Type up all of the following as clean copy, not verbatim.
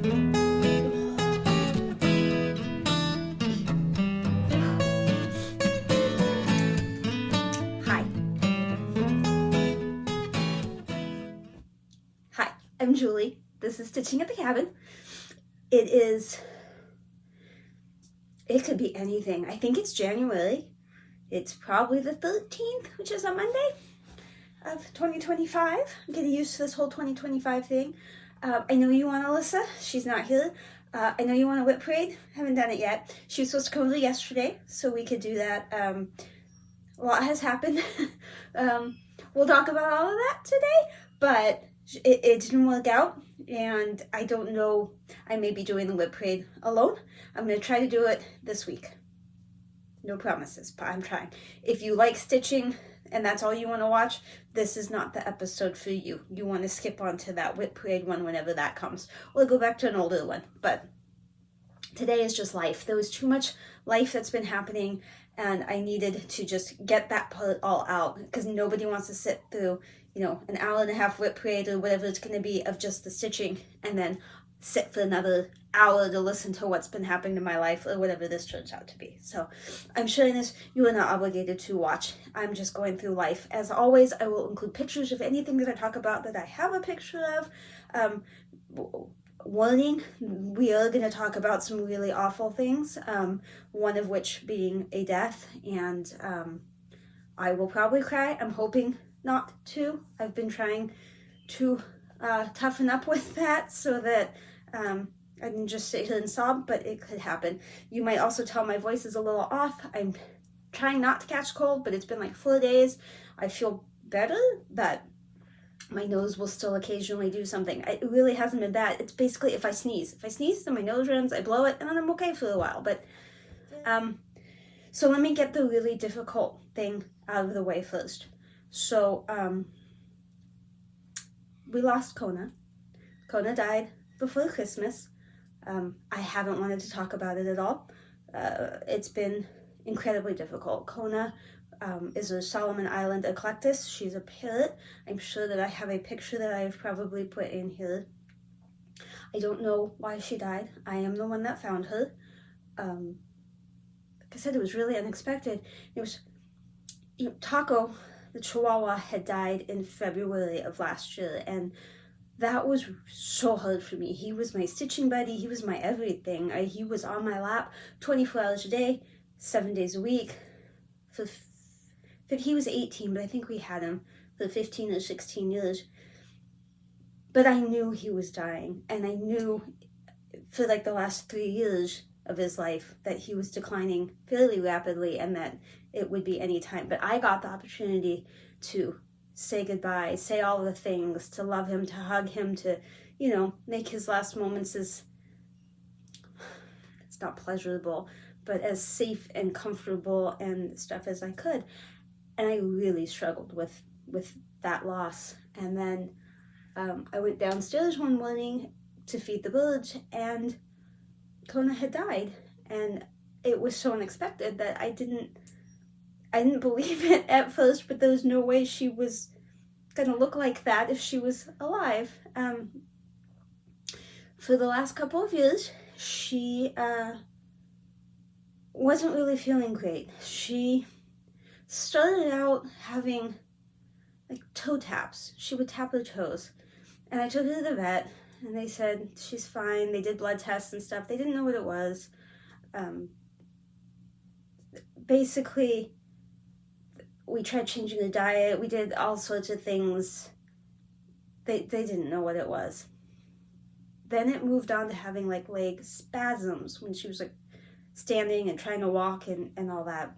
Hi, I'm Julie. This is Stitching at the Cabin. It could be anything. I think it's January. It's probably the 13th, which is a Monday of 2025. I'm getting used to this whole 2025 thing. I know you want Alyssa. She's not here. I know you want a whip parade. Haven't done it yet. She was supposed to come over yesterday, so we could do that. A lot has happened. We'll talk about all of that today, but it didn't work out, and I don't know. I may be doing the whip parade alone. I'm going to try to do it this week. No promises, but I'm trying. If you like stitching and that's all you want to watch, this is not the episode for you. You want to skip on to that whip parade one whenever that comes, or go back to an older one. But today is just life. There was too much life that's been happening, and I needed to just get that part all out, because nobody wants to sit through, an hour and a half whip parade or whatever it's going to be of just the stitching, and then sit for another hour to listen to what's been happening in my life, or whatever this turns out to be. So I'm sharing this. You are not obligated to watch. I'm just going through life. As always, I will include pictures of anything that I talk about that I have a picture of. Warning, we are going to talk about some really awful things, one of which being a death, and I will probably cry. I'm hoping not to. I've been trying to toughen up with that so that I can just sit here and sob, but it could happen. You might also tell my voice is a little off. I'm trying not to catch cold, but it's been like 4 days. I feel better, but my nose will still occasionally do something. It really hasn't been bad. It's basically if I sneeze. If I sneeze, then my nose runs, I blow it, and then I'm okay for a while. But so let me get the really difficult thing out of the way first. So we lost Kona. Kona died before Christmas. I haven't wanted to talk about it at all. It's been incredibly difficult. Kona is a Solomon Island eclectus. She's a parrot. I'm sure that I have a picture that I've probably put in here. I don't know why she died. I am the one that found her. Like I said, it was really unexpected. It was, Taco, the Chihuahua, had died in February of last year, and that was so hard for me. He was my stitching buddy. He was my everything. He was on my lap 24 hours a day, 7 days a week. He was 18, but I think we had him for 15 or 16 years. But I knew he was dying, and I knew for like the last 3 years of his life that he was declining fairly rapidly, and that it would be any time. But I got the opportunity to say goodbye, say all the things, to love him, to hug him, to, make his last moments it's not pleasurable, but as safe and comfortable and stuff as I could. And I really struggled with that loss. And then I went downstairs one morning to feed the birds, and Kona had died. And it was so unexpected that I didn't believe it at first, but there was no way she was going to look like that if she was alive. For the last couple of years, she wasn't really feeling great. She started out having like toe taps. She would tap her toes. And I took her to the vet, and they said she's fine. They did blood tests and stuff. They didn't know what it was. Basically, we tried changing the diet. We did all sorts of things. They didn't know what it was. Then it moved on to having like leg spasms when she was like standing and trying to walk and all that.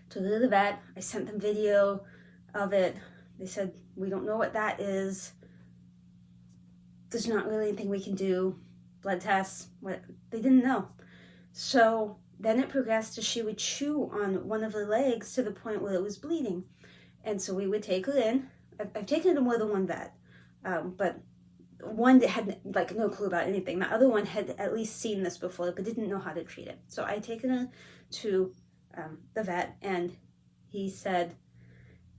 To the vet, I sent them video of it. They said, we don't know what that is. There's not really anything we can do. Blood tests, they didn't know. So then it progressed to she would chew on one of her legs to the point where it was bleeding. And so we would take her in. I've taken her to more than one vet, but one that had like no clue about anything. The other one had at least seen this before, but didn't know how to treat it. So I taken her to the vet, and he said,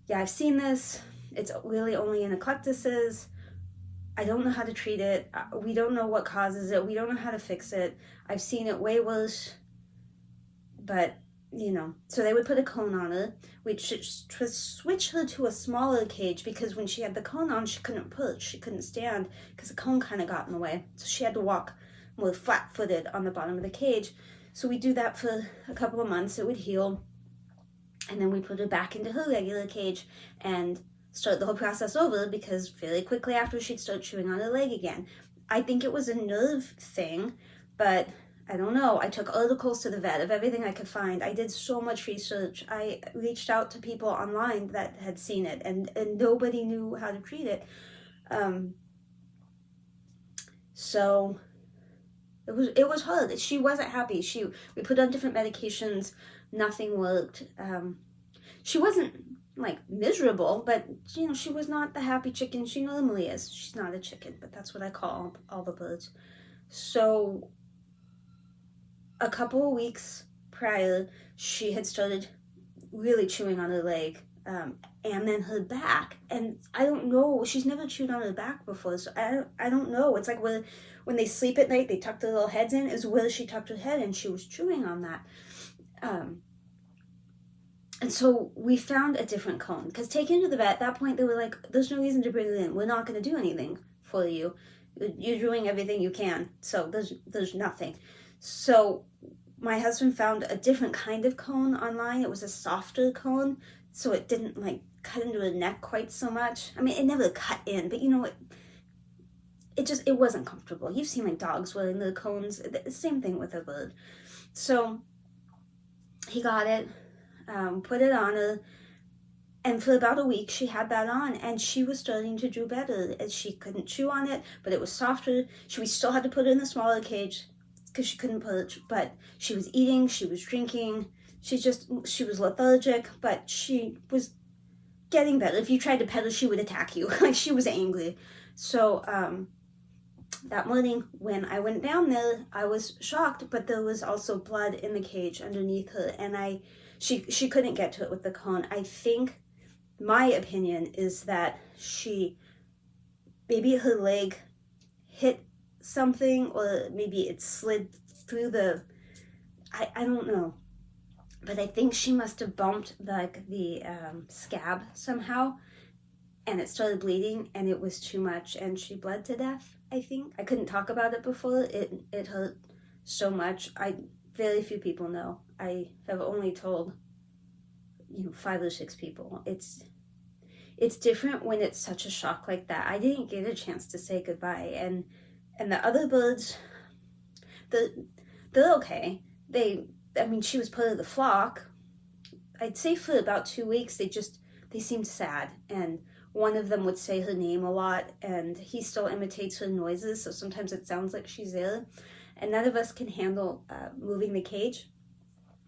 yeah, I've seen this. It's really only in eclectuses. I don't know how to treat it. We don't know what causes it. We don't know how to fix it. I've seen it way worse, but you know, so they would put a cone on her. We'd switch her to a smaller cage because when she had the cone on, she couldn't perch, she couldn't stand because the cone kind of got in the way. So she had to walk more flat-footed on the bottom of the cage. So we do that for a couple of months. It would heal, and then we put her back into her regular cage and start the whole process over because fairly quickly after she'd start chewing on her leg again. I think it was a nerve thing, but I don't know. I took articles to the vet of everything I could find. I did so much research. I reached out to people online that had seen it, and nobody knew how to treat it. So it was hard. She wasn't happy. We put on different medications. Nothing worked. She wasn't like miserable, but you know, she was not the happy chicken she normally is. She's not a chicken, but that's what I call all the birds. So a couple of weeks prior, she had started really chewing on her leg, and then her back. And I don't know, she's never chewed on her back before, so I don't know. It's like when they sleep at night, they tuck their little heads in, is where she tucked her head, and she was chewing on that. And so we found a different cone, because taken to the vet, at that point they were like, there's no reason to bring it in. We're not going to do anything for you. You're doing everything you can, so there's nothing. So my husband found a different kind of cone online. It was a softer cone, so it didn't like cut into the neck quite so much. I mean, it never cut in, but you know, it wasn't comfortable. You've seen like dogs wearing the cones. The same thing with a bird. So he got it, put it on her, and for about a week she had that on, and she was starting to do better. And she couldn't chew on it, but it was softer. We still had to put her in the smaller cage because she couldn't perch, but she was eating, she was drinking, she was lethargic, but she was getting better. If you tried to pet her, she would attack you. Like, she was angry. So that morning when I went down there, I was shocked, but there was also blood in the cage underneath her, and she couldn't get to it with the cone. I think my opinion is that maybe her leg hit something, or maybe it slid through I don't know, but I think she must have bumped like the scab somehow, and it started bleeding, and it was too much, and she bled to death. I think I couldn't talk about it before. It hurt so much. Very few people know. I have only told 5 or 6 people. It's different when it's such a shock like that. I didn't get a chance to say goodbye, and the other birds, they're okay. She was part of the flock. I'd say for about 2 weeks, they seemed sad, and one of them would say her name a lot, and he still imitates her noises, so sometimes it sounds like she's there. And none of us can handle moving the cage,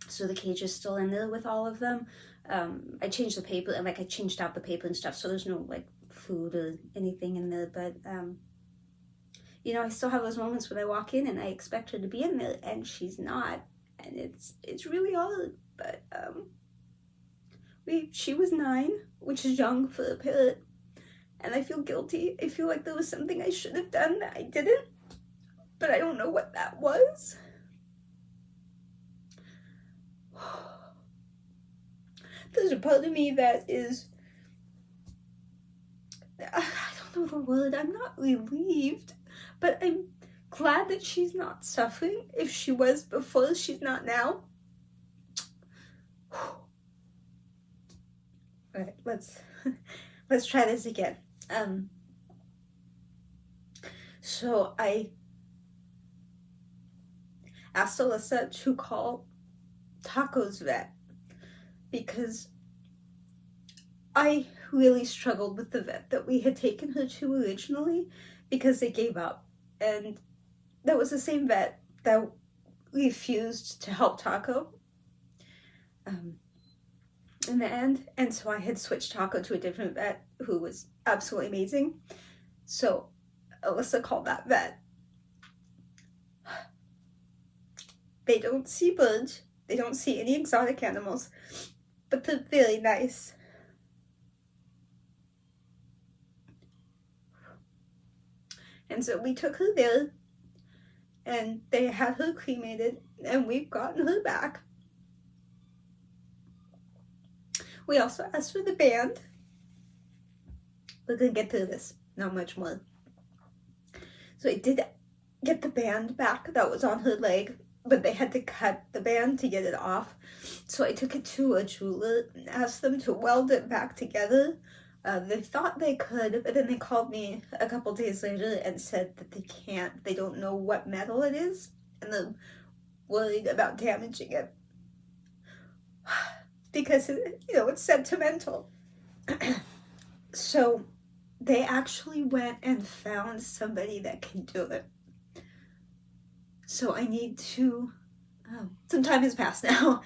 so the cage is still in there with all of them. I changed the paper, and I changed out the paper and stuff, so there's no food or anything in there, but I still have those moments when I walk in and I expect her to be in there, and she's not, and it's really hard. But she was 9, which is young for a parrot, and I feel guilty. I feel like there was something I should have done that I didn't, but I don't know what that was. There's a part of me that is, I don't know the word, I'm not relieved, but I'm glad that she's not suffering. If she was before, she's not now. All right, let's try this again. So I asked Alyssa to call Taco's vet because I really struggled with the vet that we had taken her to originally because they gave up, and that was the same vet that refused to help Taco in the end, and so I had switched Taco to a different vet who was absolutely amazing. So Alyssa called that vet. They don't see birds, they don't see any exotic animals, but they're very nice. And so we took her there, and they had her cremated, and we've gotten her back. We also asked for the band. We're gonna get through this, not much more. So I did get the band back that was on her leg, but they had to cut the band to get it off. So I took it to a jeweler and asked them to weld it back together. They thought they could, but then they called me a couple days later and said that they can't. They don't know what metal it is, and they're worried about damaging it because, it's sentimental. So they actually went and found somebody that can do it. So I need to, some time has passed now.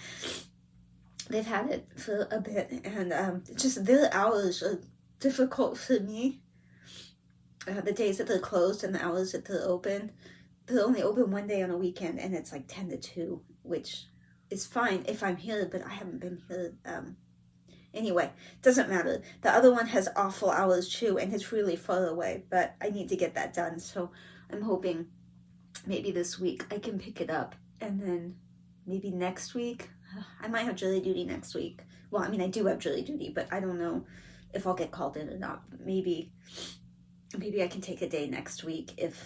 They've had it for a bit, and just their hours are difficult for me. The days that they're closed and the hours that they're open. They're only open one day on a weekend, and it's like 10 to 2, which is fine if I'm here, but I haven't been here. Anyway, doesn't matter. The other one has awful hours too, and it's really far away, but I need to get that done. So I'm hoping maybe this week I can pick it up, and then maybe next week, I might have jury duty next week. Well, I mean, I do have jury duty, but I don't know if I'll get called in or not. Maybe I can take a day next week if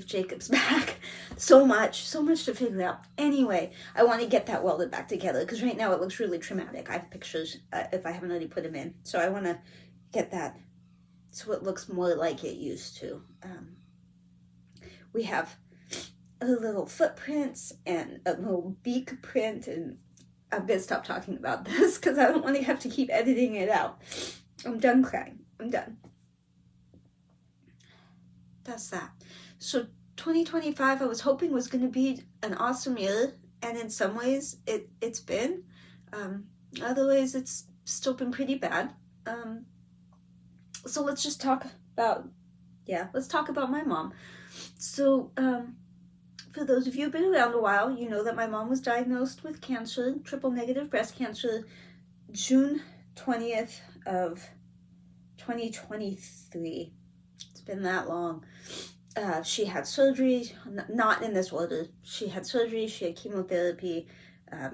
Jacob's back. So much to figure out. Anyway, I want to get that welded back together because right now it looks really traumatic. I have pictures if I haven't already put them in. So I want to get that so it looks more like it used to. We have a little footprints and a little beak print, and I'm going to stop talking about this because I don't want to have to keep editing it out. I'm done crying. I'm done. That's that. So 2025 I was hoping was going to be an awesome year, and in some ways it's been. Other ways it's still been pretty bad. So let's just talk about my mom. So for those of you who've been around a while, you know that my mom was diagnosed with cancer, triple negative breast cancer, June 20th of 2023. It's been that long. She had surgery, not in this order. She had surgery, she had chemotherapy,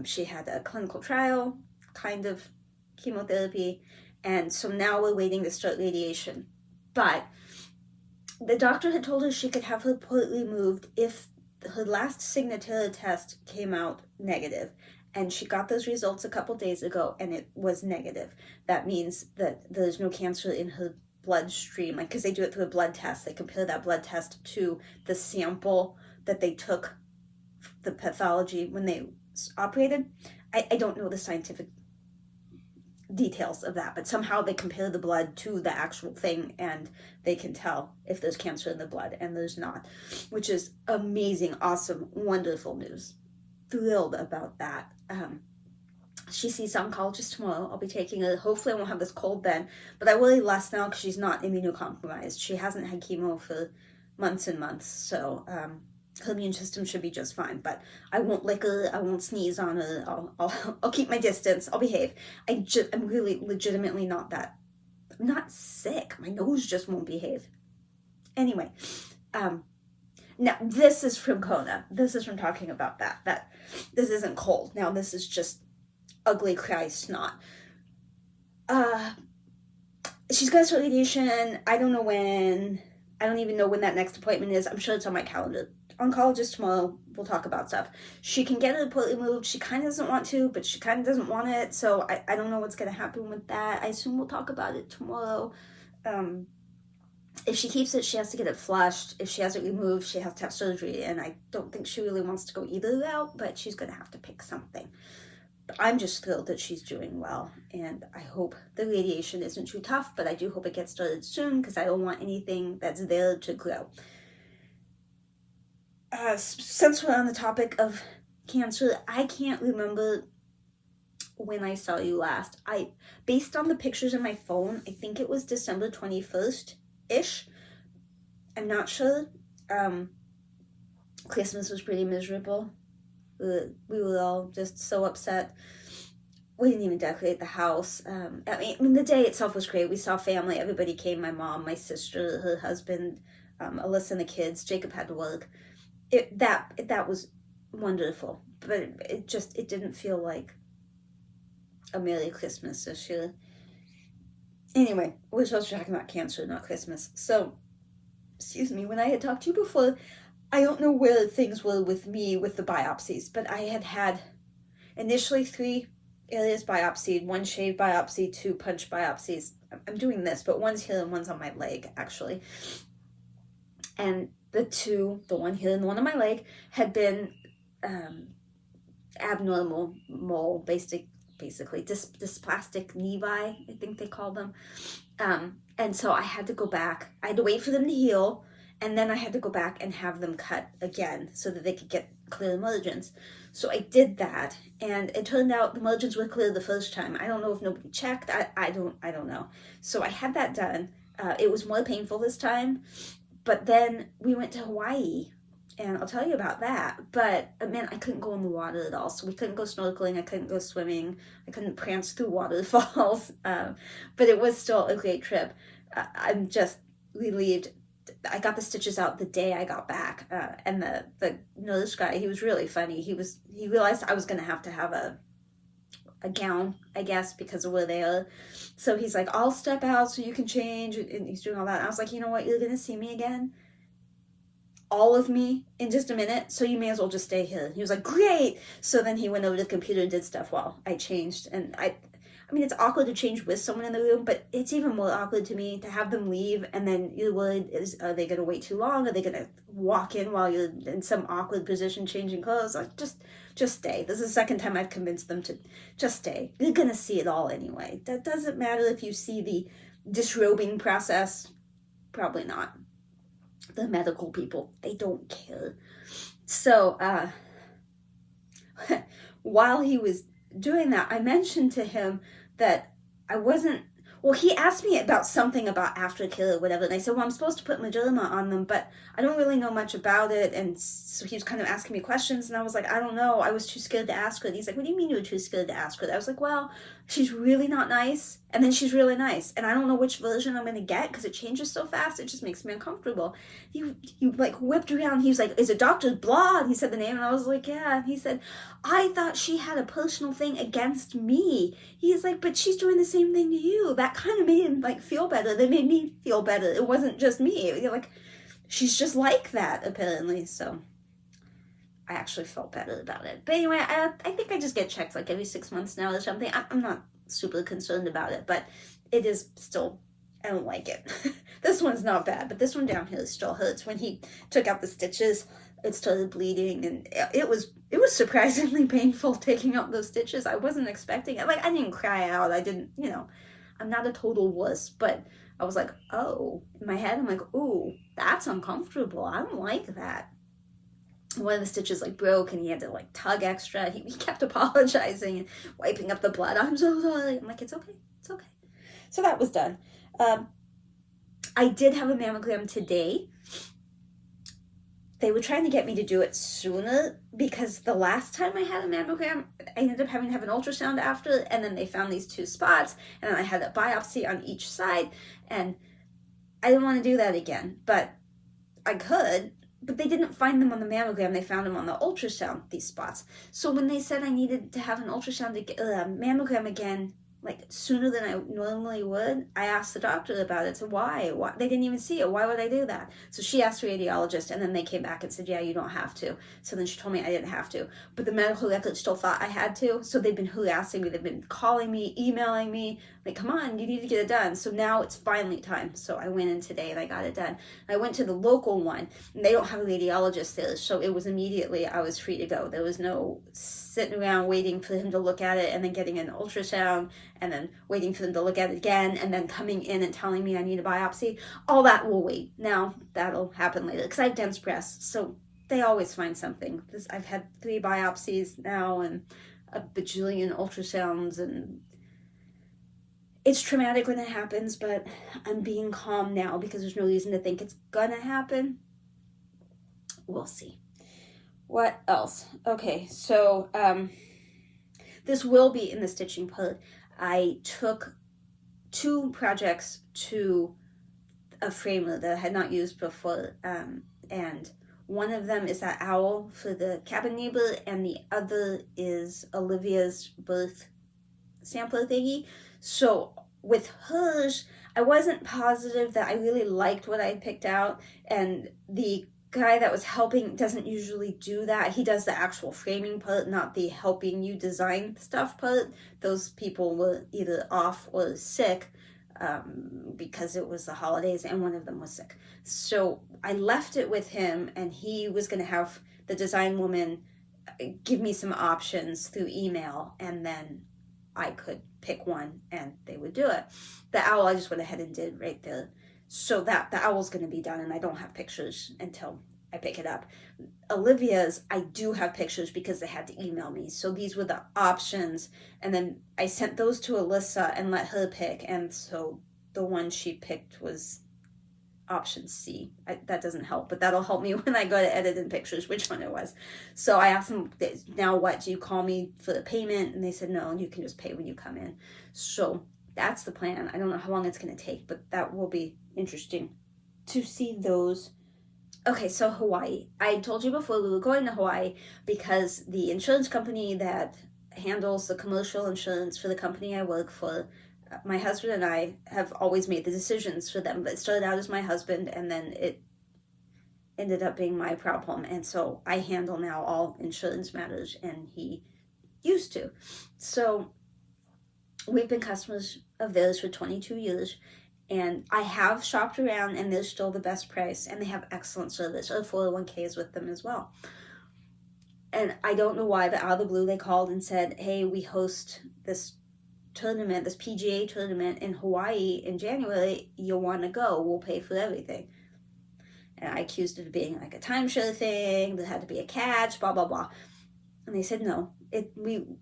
she had a clinical trial, kind of chemotherapy, and so now we're waiting to start radiation. But the doctor had told her she could have her port removed if her last Signatera test came out negative, and she got those results a couple days ago, and it was negative. That means that there's no cancer in her bloodstream, like, because they do it through a blood test. They compare that blood test to the sample that they took, the pathology when they operated. I don't know the scientific details of that, but somehow they compare the blood to the actual thing, and they can tell if there's cancer in the blood, and there's not, which is amazing, awesome, wonderful news. Thrilled about that. She sees the oncologist tomorrow. I'll be taking her. Hopefully I won't have this cold then, but I worry less now because she's not immunocompromised. She hasn't had chemo for months and months, so her immune system should be just fine. But I won't lick her. I won't sneeze on her. I'll keep my distance. I'll behave. I'm really legitimately not that. I'm not sick. My nose just won't behave. Anyway, now this is from Kona. This is from talking about that. This isn't cold. Now this is just ugly cry snot. She's gonna start radiation. I don't know when. I don't even know when that next appointment is. I'm sure it's on my calendar. Oncologist tomorrow. We'll talk about stuff. She can get her port removed. She kind of doesn't want to, but she kind of doesn't want it. So I don't know what's gonna happen with that. I assume we'll talk about it tomorrow. If she keeps it, she has to get it flushed. If she has it removed, she has to have surgery. And I don't think she really wants to go either route, but she's gonna have to pick something. I'm just thrilled that she's doing well, and I hope the radiation isn't too tough, but I do hope it gets started soon because I don't want anything that's there to grow. Since we're on the topic of cancer, I can't remember when I saw you last. Based on the pictures on my phone, I think it was December 21st-ish. I'm not sure. Christmas was pretty miserable. We were all just so upset. we didn't even decorate the house. I mean, the day itself was great. We saw family. Everybody came. My mom, my sister, her husband, Alyssa and the kids. Jacob had to work. That was wonderful. But it didn't feel like a Merry Christmas this year. Anyway, we're supposed to be talking about cancer, not Christmas. So, excuse me, when I had talked to you before, I don't know where things were with me with the biopsies, but I had initially 3 areas biopsied, 1 shave biopsy, 2 punch biopsies. I'm doing this, but one's here and one's on my leg, actually. And the one here and the one on my leg, had been abnormal mole, basically dysplastic nevi, I think they call them. And so I had to go back. I had to wait for them to heal, and then I had to go back and have them cut again so that they could get clear margins. So I did that, and it turned out the margins were clear the first time. I don't know if nobody checked. I don't know. So I had that done. It was more painful this time, but then we went to Hawaii, and I'll tell you about that. But man, I couldn't go in the water at all. So we couldn't go snorkeling. I couldn't go swimming. I couldn't prance through waterfalls. But it was still a great trip. I'm just relieved. I got the stitches out the day I got back. And the nurse guy, he was really funny. He realized I was going to have a gown, I guess, because of where they are. So he's like, I'll step out so you can change. And he's doing all that. And I was like, you know what? You're going to see me again, all of me, in just a minute, so you may as well just stay here. He was like, great. So then he went over to the computer and did stuff while I changed. And I mean, it's awkward to change with someone in the room, but it's even more awkward to me to have them leave, and then you're worried, are they going to wait too long? Are they going to walk in while you're in some awkward position changing clothes? Like, just stay. This is the second time I've convinced them to just stay. You're going to see it all anyway. That doesn't matter if you see the disrobing process. Probably not. The medical people, they don't care. So while he was doing that, I mentioned to him that I wasn't, well, he asked me about something about aftercare or whatever, and I said, well, I'm supposed to put Moderna on them, but I don't really know much about it. And so he was kind of asking me questions, and I was like, I don't know. I was too scared to ask her. And he's like, what do you mean you were too scared to ask her? I was like, well, she's really not nice, and then she's really nice, and I don't know which version I'm going to get because it changes so fast. It just makes me uncomfortable. He like whipped around. He was like, is it Dr. Blah? And he said the name, and I was like, yeah. And he said, I thought she had a personal thing against me. He's like, but she's doing the same thing to you. That kind of made him like feel better. They made me feel better. It wasn't just me. You're like, she's just like that, apparently. So I actually felt better about it. But anyway, I think I just get checked like every 6 months now or something. I'm not super concerned about it, but it is still, I don't like it. This one's not bad, but this one down here still hurts. When he took out the stitches, it started bleeding, and it was surprisingly painful taking out those stitches. I wasn't expecting it. Like, I didn't cry out. I didn't, I'm not a total wuss, but I was like, oh, in my head, I'm like, ooh, that's uncomfortable. I don't like that. One of the stitches like broke, and he had to like tug extra. He kept apologizing and wiping up the blood. I'm so sorry. I'm like, it's okay. It's okay. So that was done. I did have a mammogram today. They were trying to get me to do it sooner because the last time I had a mammogram, I ended up having to have an ultrasound after, and then they found these 2 spots, and then I had a biopsy on each side, and I didn't want to do that again, but I could. But they didn't find them on the mammogram. They found them on the ultrasound, these spots. So when they said I needed to have an ultrasound, mammogram again, like sooner than I normally would, I asked the doctor about it. So why? They didn't even see it. Why would I do that? So she asked the radiologist, and then they came back and said, yeah, you don't have to. So then she told me I didn't have to. But the medical record still thought I had to. So they've been harassing me. They've been calling me, emailing me. Like, come on, you need to get it done. So now it's finally time. So I went in today and I got it done. I went to the local one, and they don't have a radiologist there. So it was immediately, I was free to go. There was no sitting around waiting for him to look at it and then getting an ultrasound and then waiting for them to look at it again and then coming in and telling me I need a biopsy. All that will wait. Now that'll happen later because I have dense breasts. So they always find something. I've had 3 biopsies now and a bajillion ultrasounds, and it's traumatic when it happens, but I'm being calm now because there's no reason to think it's gonna happen. We'll see. What else? Okay, so the this will be in the stitching part. I took 2 projects to a framer that I had not used before, and one of them is that owl for the cabin neighbor, and the other is Olivia's birth sampler thingy. So with hers, I wasn't positive that I really liked what I picked out, and the guy that was helping doesn't usually do that. He does the actual framing part, not the helping you design stuff part. Those people were either off or sick, because it was the holidays and one of them was sick. So I left it with him, and he was going to have the design woman give me some options through email, and then I could pick one and they would do it. The owl I just went ahead and did right there. So that the owl's going to be done, and I don't have pictures until I pick it up. Olivia's, I do have pictures because they had to email me. So these were the options, and then I sent those to Alyssa and let her pick, and so the one she picked was option C. That doesn't help, but that'll help me when I go to edit in pictures which one it was. So I asked them, now what, do you call me for the payment? And they said, no, you can just pay when you come in. So that's the plan. I don't know how long it's going to take, but that will be interesting to see those. Okay, so Hawaii. I told you before we were going to Hawaii because the insurance company that handles the commercial insurance for the company I work for, my husband and I have always made the decisions for them, but it started out as my husband, and then it ended up being my problem. And so I handle now all insurance matters, and he used to. So we've been customers of theirs for 22 years, and I have shopped around, and they're still the best price, and they have excellent service. Our 401k is with them as well. And I don't know why, but out of the blue they called and said, hey, we host this tournament, this PGA tournament in Hawaii in January. You'll want to go. We'll pay for everything. And I accused it of being like a timeshare thing. There had to be a catch, blah, blah, blah. And they said, no,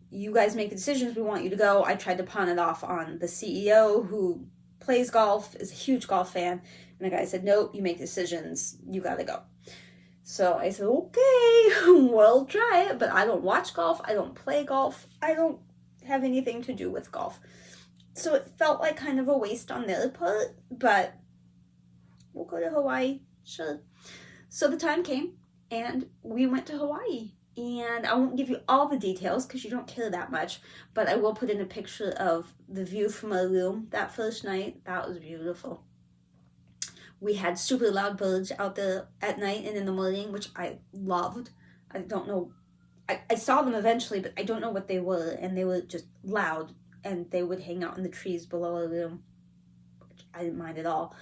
you guys make the decisions. We want you to go. I tried to pawn it off on the CEO who plays golf, is a huge golf fan. And the guy said, nope, you make decisions. You got to go. So I said, okay, we'll try it. But I don't watch golf. I don't play golf. I don't have anything to do with golf. So it felt like kind of a waste on their part, but we'll go to Hawaii, sure. So the time came, and we went to Hawaii. And I won't give you all the details because you don't care that much, but I will put in a picture of the view from our room that first night. That was beautiful. We had super loud birds out there at night and in the morning, which I loved. I don't know. I saw them eventually, but I don't know what they were, and they were just loud, and they would hang out in the trees below our room, which I didn't mind at all.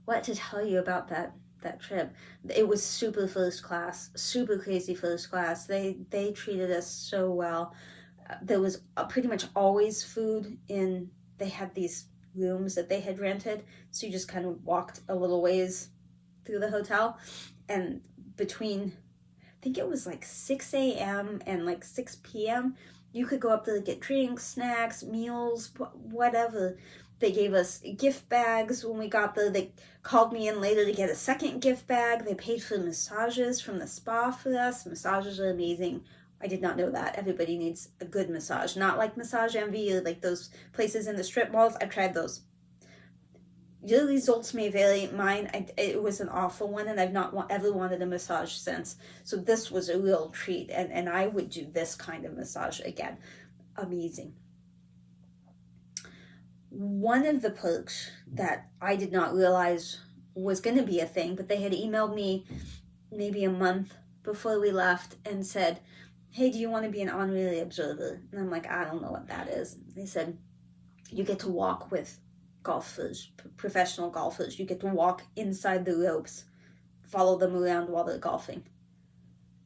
What to tell you about that trip? It was super first class, super crazy first class. They treated us so well. There was pretty much always food in, they had these rooms that they had rented, so you just kind of walked a little ways through the hotel, and between, I think it was like 6 a.m. and like 6 p.m., you could go up there to get drinks, snacks, meals, whatever. They gave us gift bags when we got there. They called me in later to get a second gift bag. They paid for massages from the spa for us. Massages are amazing. I did not know that. Everybody needs a good massage. Not like Massage Envy or like those places in the strip malls. I've tried those. Your results may vary. Mine, it was an awful one, and I've not ever wanted a massage since. So this was a real treat, and I would do this kind of massage again. Amazing. One of the perks that I did not realize was going to be a thing, but they had emailed me maybe a month before we left and said, hey, do you want to be an honorary observer? And I'm like, I don't know what that is. They said, you get to walk with golfers, professional golfers. You get to walk inside the ropes, follow them around while they're golfing.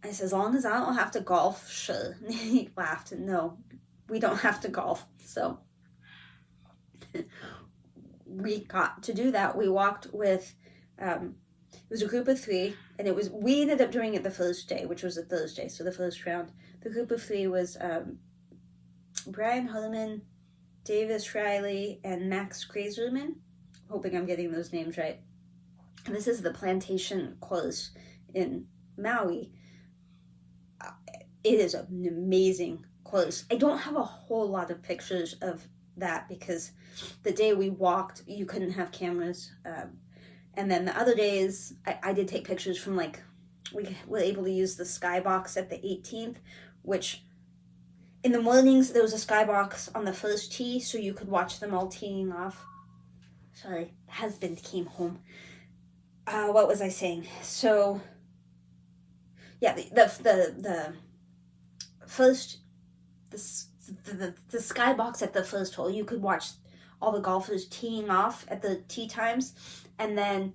I said, as long as I don't have to golf, sure. He laughed. No, we don't have to golf. So we got to do that. We walked with, it was a group of 3, and we ended up doing it the first day, which was a Thursday, so the first round. The group of 3 was Brian Herman, Davis Riley, and Max Grazerman. Hoping I'm getting those names right. And this is the plantation course in Maui. it is an amazing course. I don't have a whole lot of pictures of that because the day we walked, you couldn't have cameras. And then the other days, I did take pictures from, like, we were able to use the skybox at the 18th, which in the mornings there was a skybox on the first tee, so you could watch them all teeing off. Sorry, husband came home. What was I saying? So, yeah, the first, the skybox at the first hole, you could watch all the golfers teeing off at the tee times, and then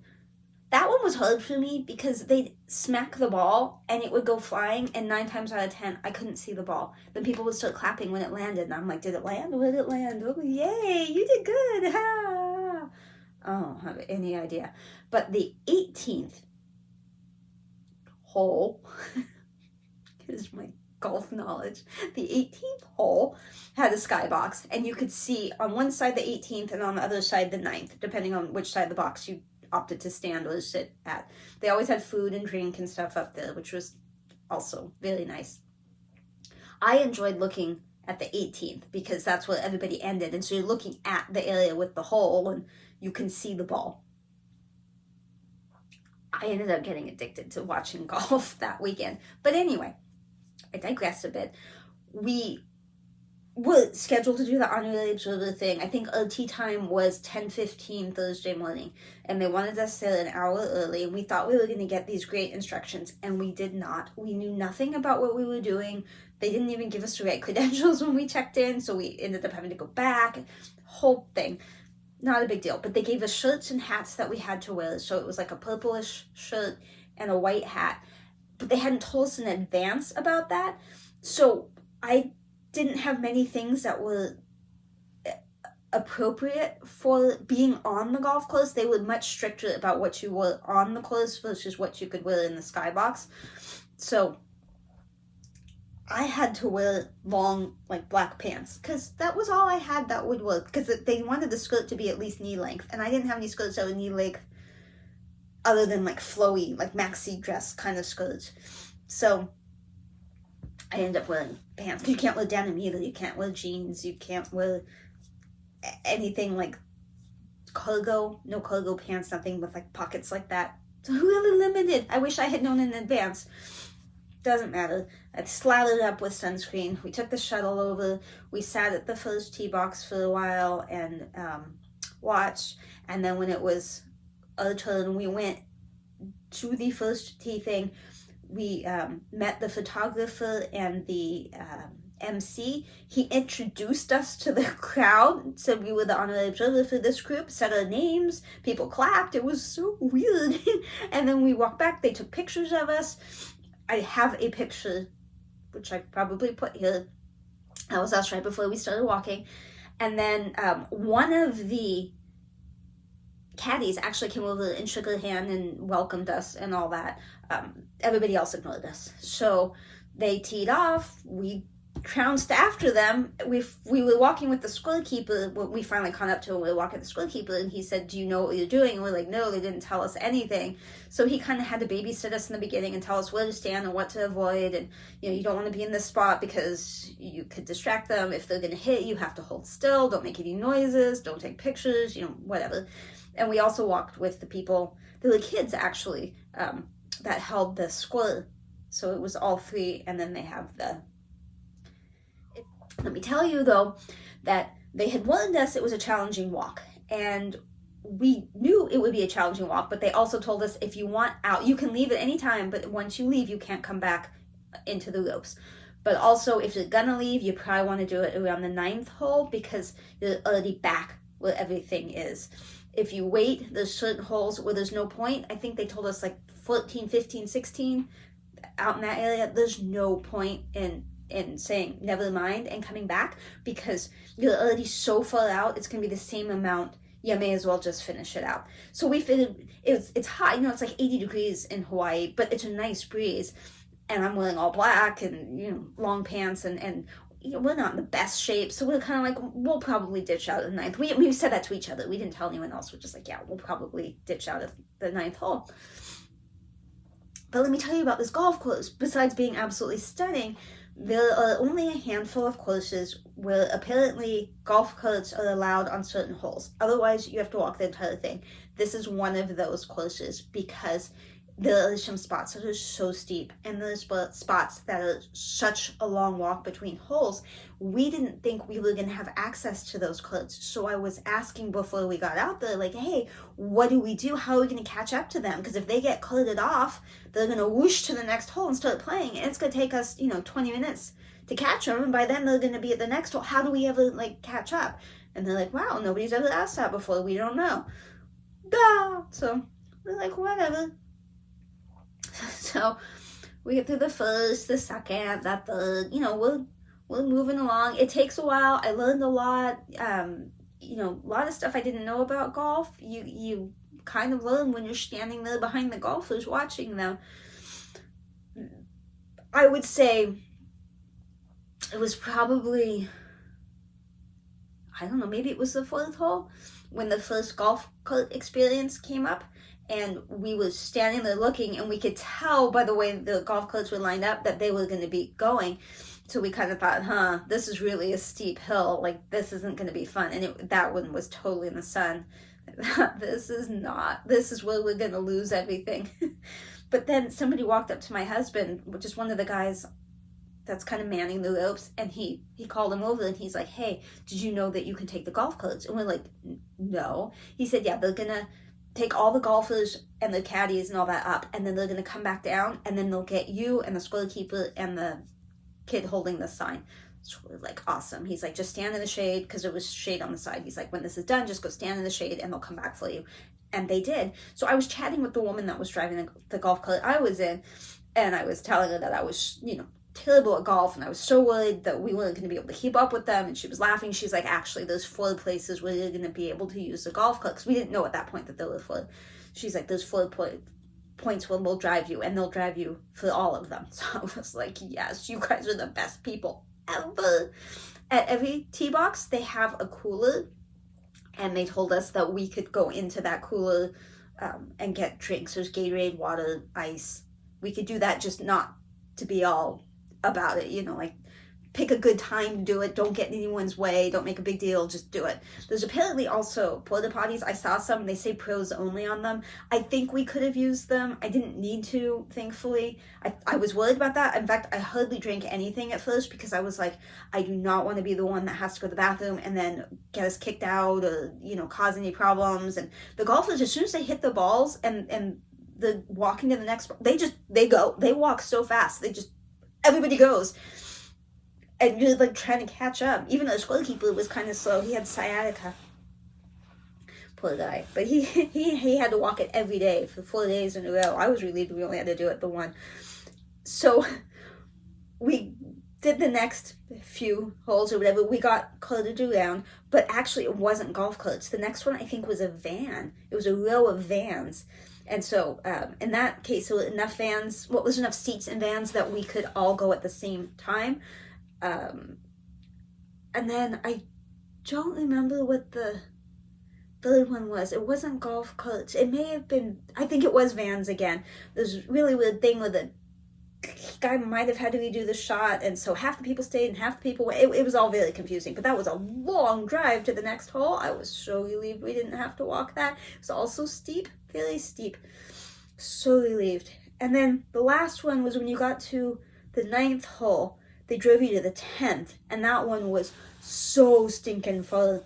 that one was hard for me because they'd smack the ball and it would go flying, and 9 times out of 10 I couldn't see the ball. Then people would start clapping when it landed, and I'm like, did it land? Where did it land? Oh, yay, you did good. Ha! I don't have any idea. But the 18th hole, here's my golf knowledge, the 18th hole had a skybox, and you could see on one side the 18th and on the other side the 9th, depending on which side of the box you opted to stand or sit at. They always had food and drink and stuff up there, which was also very nice. I enjoyed looking at the 18th because that's where everybody ended, and so you're looking at the area with the hole and you can see the ball. I ended up getting addicted to watching golf that weekend. But anyway, I digress a bit. We were scheduled to do the honorary observer thing. I think our tee time was 10:15 Thursday morning, and they wanted us there an hour early, and we thought we were going to get these great instructions, and we did not. We knew nothing about what we were doing. They didn't even give us the right credentials when we checked in, so we ended up having to go back. Whole thing. Not a big deal, but they gave us shirts and hats that we had to wear, so it was like a purplish shirt and a white hat, but they hadn't told us in advance about that, so I didn't have many things that were appropriate for being on the golf course. They were much stricter about what you wore on the course versus what you could wear in the skybox, so I had to wear long, like, black pants, because that was all I had that would work, because they wanted the skirt to be at least knee length, and I didn't have any skirts that were knee length other than, like, flowy, like, maxi dress kind of skirts. So I ended up wearing pants, because you can't wear denim either. You can't wear jeans. You can't wear anything like cargo, no cargo pants, nothing with, like, pockets like that. So really limited. I wish I had known in advance. Doesn't matter. I slathered up with sunscreen. We took the shuttle over. We sat at the first tee box for a while and watched. And then when it was our turn, we went to the first tee thing. We met the photographer and the MC. He introduced us to the crowd, said we were the honorary observer for this group, said our names. People clapped. It was so weird. And then we walked back. They took pictures of us. I have a picture, which I probably put here. That was us right before we started walking. And then one of the caddies actually came over and shook her hand and welcomed us and all that. Everybody else ignored us. So they teed off. We trounced after them. We were walking with the scorekeeper. We finally caught up to him. We were walking with the scorekeeper, and he said, "Do you know what you're doing?" And we're like, "No, they didn't tell us anything." So he kind of had to babysit us in the beginning and tell us where to stand and what to avoid. And, you know, you don't want to be in this spot because you could distract them. If they're going to hit, you have to hold still. Don't make any noises. Don't take pictures, you know, whatever. And we also walked with the people, they were kids actually, that held the score. So it was all three, and then they have the... Let me tell you, though, that they had warned us it was a challenging walk, and we knew it would be a challenging walk, but they also told us if you want out, you can leave at any time, but once you leave, you can't come back into the ropes. But also, if you're gonna leave, you probably want to do it around the 9th hole because you're already back where everything is. If you wait, there's certain holes where there's no point. I think they told us like 14, 15, 16 out in that area. There's no point in saying never mind and coming back because you're already so far out. It's gonna be the same amount. You may as well just finish it out. So we figured it's hot, you know, it's like 80 degrees in Hawaii, but it's a nice breeze. And I'm wearing all black and, you know, long pants and you know, we're not in the best shape. So we're kind of like, we'll probably ditch out at the 9th. We said that to each other. We didn't tell anyone else. We're just like, yeah, we'll probably ditch out at the 9th hole. But let me tell you about this golf course. Besides being absolutely stunning, there are only a handful of courses where apparently golf carts are allowed on certain holes. Otherwise, you have to walk the entire thing. This is one of those courses because there are some spots that are so steep, and there's spots that are such a long walk between holes. We didn't think we were going to have access to those carts. So I was asking before we got out there, like, hey, what do we do? How are we going to catch up to them? Because if they get carted off, they're going to whoosh to the next hole and start playing. And it's going to take us, 20 minutes to catch them. And by then they're going to be at the next hole. How do we ever catch up? And they're like, wow, nobody's ever asked that before. We don't know. Duh. So we're like, whatever. So we get through the first, the second, that third, we're moving along. It takes a while. I learned a lot, a lot of stuff I didn't know about golf. You kind of learn when you're standing there behind the golfers watching them. I would say it was probably, I don't know, maybe it was the fourth hole when the first golf cart experience came up. And we were standing there looking, and we could tell by the way the golf carts were lined up that they were going to be going. So we kind of thought, this is really a steep hill. Like, this isn't going to be fun. And that one was totally in the sun. This is where we're going to lose everything. But then somebody walked up to my husband, which is one of the guys that's kind of manning the ropes, and he called him over, and he's like, hey, did you know that you can take the golf carts? And we're like, no. He said, yeah, they're going to take all the golfers and the caddies and all that up, and then they're going to come back down, and then they'll get you and the scorekeeper and the kid holding the sign. So we're like, awesome. He's like, just stand in the shade, because there was shade on the side. He's like, when this is done, just go stand in the shade, and they'll come back for you. And they did. So I was chatting with the woman that was driving the golf cart I was in, and I was telling her that I was, terrible at golf, and I was so worried that we weren't going to be able to keep up with them. And she was laughing. She's like, actually, there's 4 places where you're going to be able to use the golf cart, because we didn't know at that point that there were 4. She's like, there's 4 points where we'll drive you, and they'll drive you for all of them. So I was like, yes, you guys are the best people ever. At every tee box, they have a cooler, and they told us that we could go into that cooler and get drinks. There's Gatorade, water, ice. We could do that, just not to be all about it, pick a good time to do it. Don't get in anyone's way. Don't make a big deal. Just do it. There's apparently also porta potties. I saw some. They say pros only on them. I think we could have used them. I didn't need to, thankfully. I was worried about that. In fact, I hardly drank anything at first, because I was like, I do not want to be the one that has to go to the bathroom and then get us kicked out or, cause any problems. And the golfers, as soon as they hit the balls and the walking to the next, they go. They walk so fast. Everybody goes. And you're trying to catch up. Even the scorekeeper was kind of slow. He had sciatica. Poor guy. But he had to walk it every day for 4 days in a row. I was relieved we only had to do it the one. So we did the next few holes or whatever. We got carted around, but actually it wasn't golf carts. The next one I think was a van. It was a row of vans. And so in that case, there were enough vans, there's enough seats in vans that we could all go at the same time. And then I don't remember what the third one was. It wasn't golf carts. It may have been, I think it was vans again. There's a really weird thing where the guy might have had to redo the shot, and so half the people stayed and half the people went. It was all very confusing, but that was a long drive to the next hole. I was so relieved we didn't have to walk that. It was also steep, very steep. So relieved. And then the last one was when you got to the 9th hole. They drove you to the 10th, and that one was so stinking far.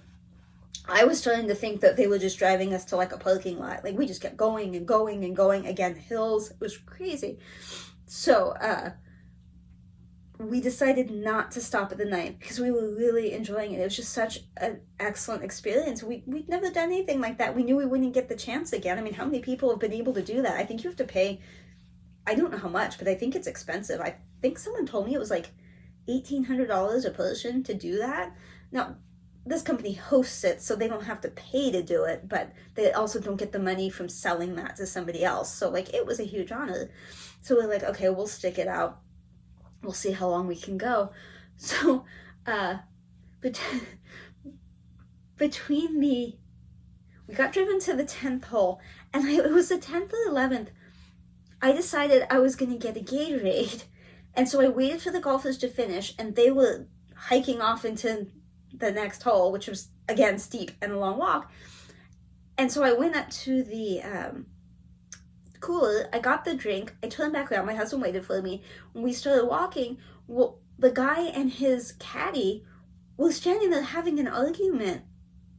I was starting to think that they were just driving us to a parking lot. We just kept going and going and going. Again, hills. It was crazy. So we decided not to stop at the 9th because we were really enjoying it. It was just such an excellent experience. We'd never done anything like that. We knew we wouldn't get the chance again. I mean, how many people have been able to do that? I think you have to pay, I don't know how much, but I think it's expensive. I think someone told me it was $1,800 a person to do that. Now, this company hosts it, so they don't have to pay to do it, but they also don't get the money from selling that to somebody else. So, it was a huge honor. So we're like, okay, we'll stick it out. We'll see how long we can go. So, we got driven to the 10th hole, and it was the 10th or 11th. I decided I was going to get a Gatorade. And so I waited for the golfers to finish, and they were hiking off into the next hole, which was, again, steep and a long walk. And so I went up to the cooler, I got the drink, I turned back around, my husband waited for me. When we started walking, well, the guy and his caddy were standing there having an argument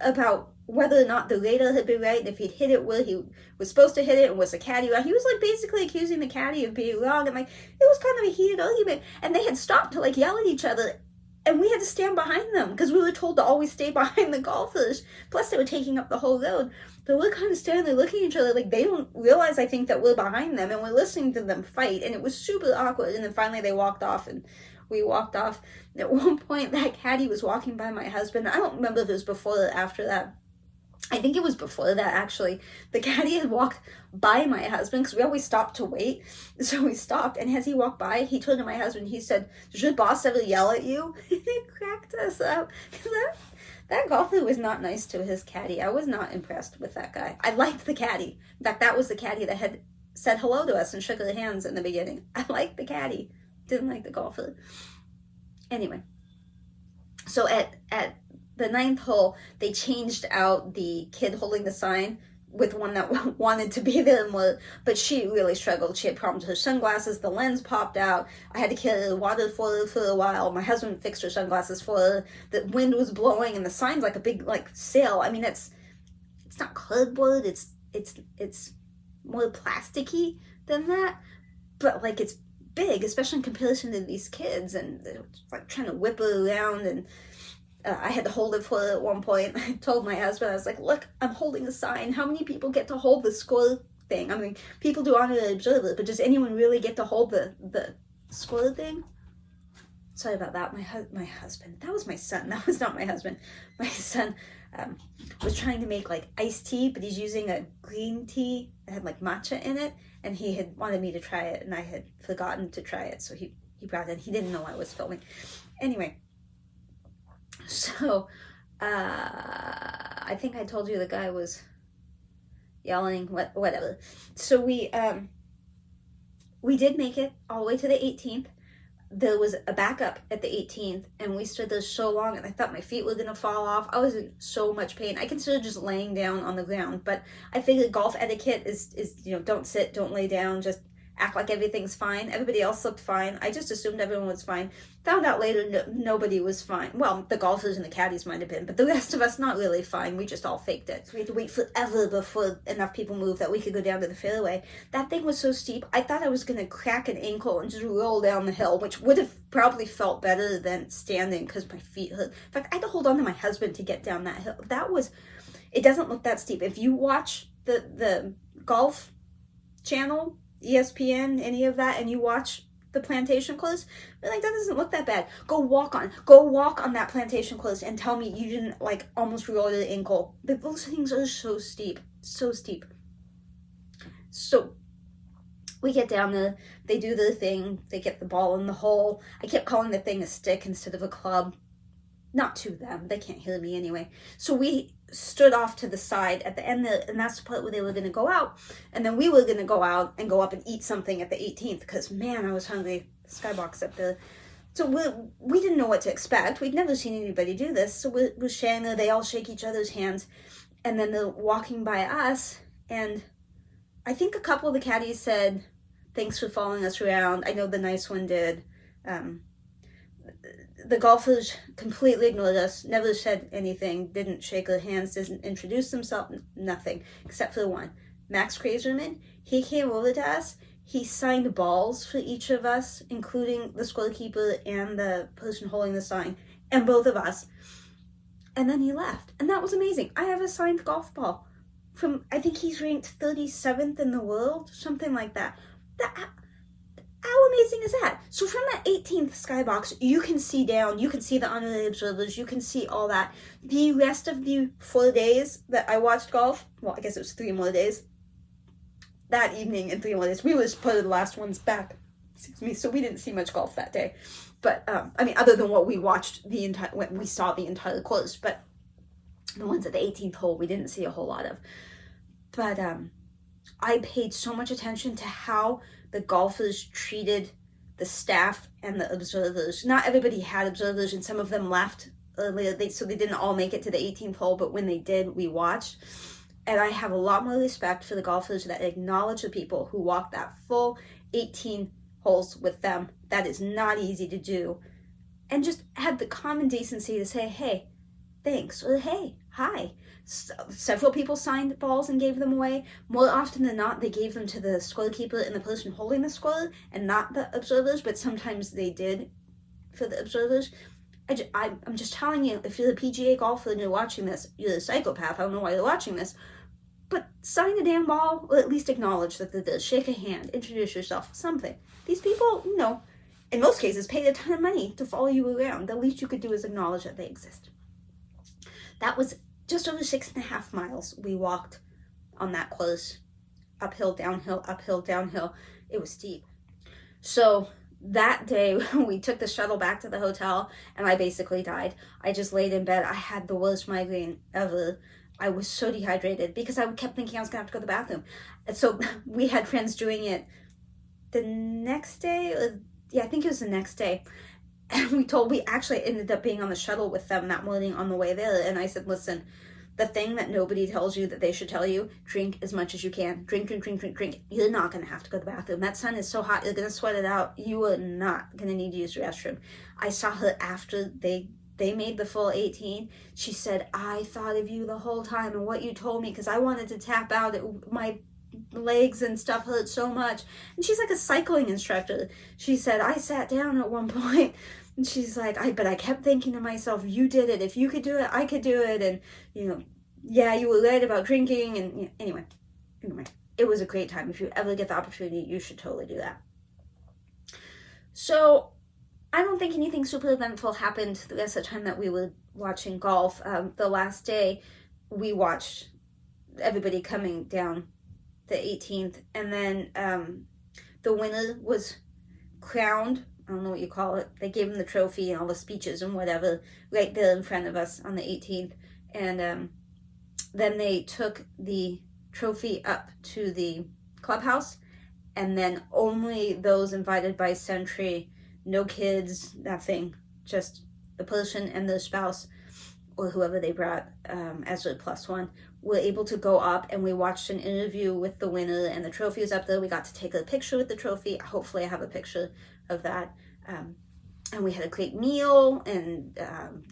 about whether or not the radar had been right, and if he'd hit it where he was supposed to hit it, and was the caddy right. He was like basically accusing the caddy of being wrong, and like it was kind of a heated argument, and they had stopped to like yell at each other, and we had to stand behind them because we were told to always stay behind the golfers. Plus they were taking up the whole road. So we're kind of standing there looking at each other like they don't realize, I think, that we're behind them, and we're listening to them fight, and it was super awkward. And then finally they walked off, and we walked off. And at one point that caddy was walking by my husband. I don't remember if it was before or after that. I think it was before that, actually. The caddy had walked by my husband because we always stopped to wait. So we stopped, and as he walked by, he turned to my husband. He said, "Did your boss ever yell at you?" It cracked us up. That golfer was not nice to his caddy. I was not impressed with that guy. I liked the caddy. In fact, that was the caddy that had said hello to us and shook our hands in the beginning. I liked the caddy. Didn't like the golfer. Anyway, so at the 9th hole, they changed out the kid holding the sign with one that wanted to be there more, but she really struggled. She had problems with her sunglasses. The lens popped out. I had to carry the water for her for a while. My husband fixed her sunglasses for her. The wind was blowing, and the sign's like a big like sail. I mean, it's not cardboard. It's more plasticky than that, but like it's big, especially in comparison to these kids, and they're like trying to whip her around, and I had to hold it for her at one point. I told my husband, I was like, "Look, I'm holding a sign. How many people get to hold the score thing? I mean, people do honor the observer, but does anyone really get to hold the score thing?" Sorry about that. My husband, that was my son. That was not my husband. My son was trying to make like iced tea, but he's using a green tea that had like matcha in it, and he had wanted me to try it, and I had forgotten to try it, so he brought it in. He didn't know I was filming. Anyway, so I think I told you the guy was yelling, whatever. So we did make it all the way to the 18th. There was a backup at the 18th, and we stood there so long, and I thought my feet were gonna fall off. I was in so much pain. I considered just laying down on the ground, but I figured golf etiquette is don't sit, don't lay down, just act like everything's fine. Everybody else looked fine. I just assumed everyone was fine. Found out later nobody was fine. Well, the golfers and the caddies might have been, but the rest of us not really fine. We just all faked it. So we had to wait forever before enough people moved that we could go down to the fairway. That thing was so steep, I thought I was going to crack an ankle and just roll down the hill, which would have probably felt better than standing because my feet hurt. In fact, I had to hold on to my husband to get down that hill. It doesn't look that steep. If you watch the golf channel, ESPN, any of that, and you watch the plantation course, you're like, that doesn't look that bad. Go walk on that plantation course and tell me you didn't like almost roll your ankle. But those things are so steep. So we get down there, they do their thing, they get the ball in the hole. I kept calling the thing a stick instead of a club. Not to them, they can't hear me anyway. So we stood off to the side at the end there, and that's the part where they were going to go out. And then we were going to go out and go up and eat something at the 18th, because man, I was hungry. The skybox up there. So we didn't know what to expect. We'd never seen anybody do this. So we're standing there, they all shake each other's hands, and then they're walking by us, and I think a couple of the caddies said, "Thanks for following us around." I know the nice one did. The golfers completely ignored us, never said anything, didn't shake their hands, didn't introduce themselves, nothing, except for one. Max Kraserman, he came over to us, he signed balls for each of us, including the scorekeeper and the person holding the sign, and both of us. And then he left, and that was amazing. I have a signed golf ball from, I think he's ranked 37th in the world, something like that. How amazing is that? So from that 18th skybox, you can see down, you can see the honorary observers, you can see all that. The rest of the 4 days that I watched golf, well, I guess it was 3 more days, that evening and 3 more days, we was part of the last ones back, so we didn't see much golf that day. But, I mean, other than what we watched when we saw the entire course, but the ones at the 18th hole, we didn't see a whole lot of. But, I paid so much attention to how the golfers treated the staff and the observers. Not everybody had observers, and some of them left earlier, so they didn't all make it to the 18th hole, but when they did, we watched. And I have a lot more respect for the golfers that acknowledge the people who walked that full 18 holes with them. That is not easy to do. And just had the common decency to say, hey, thanks, or hey, hi. Several people signed balls and gave them away. More often than not, they gave them to the scorekeeper and the person holding the score, and not the observers, but sometimes they did for the observers. I'm just telling you, if you're a PGA golfer and you're watching this, you're a psychopath. I don't know why you're watching this. But sign a damn ball, or at least acknowledge that they're there. Shake a hand, introduce yourself, something. These people, in most cases, paid a ton of money to follow you around. The least you could do is acknowledge that they exist. That was just over 6.5 miles we walked on that course. Uphill, downhill, uphill, downhill. It was steep. So that day, we took the shuttle back to the hotel, and I basically died. I just laid in bed. I had the worst migraine ever. I was so dehydrated because I kept thinking I was going to have to go to the bathroom. And so we had friends doing it the next day. I think it was the next day. And we actually ended up being on the shuttle with them that morning on the way there. And I said, listen, the thing that nobody tells you that they should tell you, drink as much as you can. Drink, drink, drink, drink, drink. You're not going to have to go to the bathroom. That sun is so hot, you're going to sweat it out. You are not going to need to use the restroom. I saw her after they made the full 18. She said, I thought of you the whole time and what you told me because I wanted to tap out. My legs and stuff hurt so much. And she's like a cycling instructor. She said, I sat down at one point and she's like, but I kept thinking to myself, you did it. If you could do it, I could do it. And, yeah, you were right about drinking. And anyway, it was a great time. If you ever get the opportunity, you should totally do that. So I don't think anything super eventful happened the rest of the time that we were watching golf. The last day, we watched everybody coming down the 18th, and then the winner was crowned. I don't know what you call it. They gave him the trophy and all the speeches and whatever right there in front of us on the 18th, and then they took the trophy up to the clubhouse, and then only those invited by Sentry. No kids, nothing, just the person and the spouse or whoever they brought as a +1 were able to go up, and we watched an interview with the winner, and the trophy was up there. We got to take a picture with the trophy. Hopefully I have a picture of that. And we had a great meal and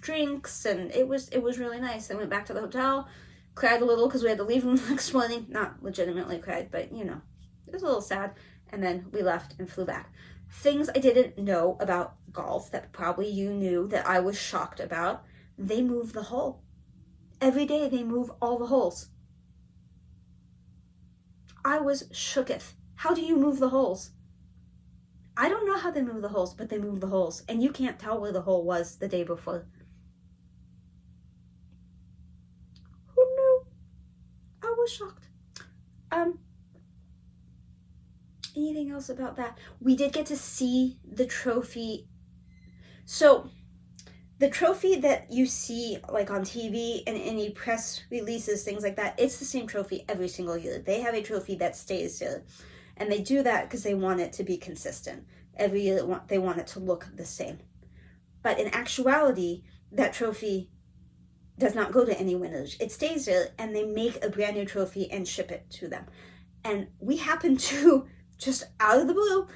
drinks, and it was really nice. I went back to the hotel, cried a little because we had to leave the next morning. Not legitimately cried, but it was a little sad. And then we left and flew back. Things I didn't know about golf that probably you knew that I was shocked about. They move the hole. Every day they move all the holes. I was shooketh. How do you move the holes? I don't know how they move the holes, but they move the holes. And you can't tell where the hole was the day before. Who knew? I was shocked. Anything else about that? We did get to see the trophy. So the trophy that you see like on TV and any press releases, things like that, it's the same trophy every single year. They have a trophy that stays there. And they do that because they want it to be consistent. Every year they want it to look the same. But in actuality, that trophy does not go to any winners. It stays there, and they make a brand new trophy and ship it to them. And we happen to, just out of the blue,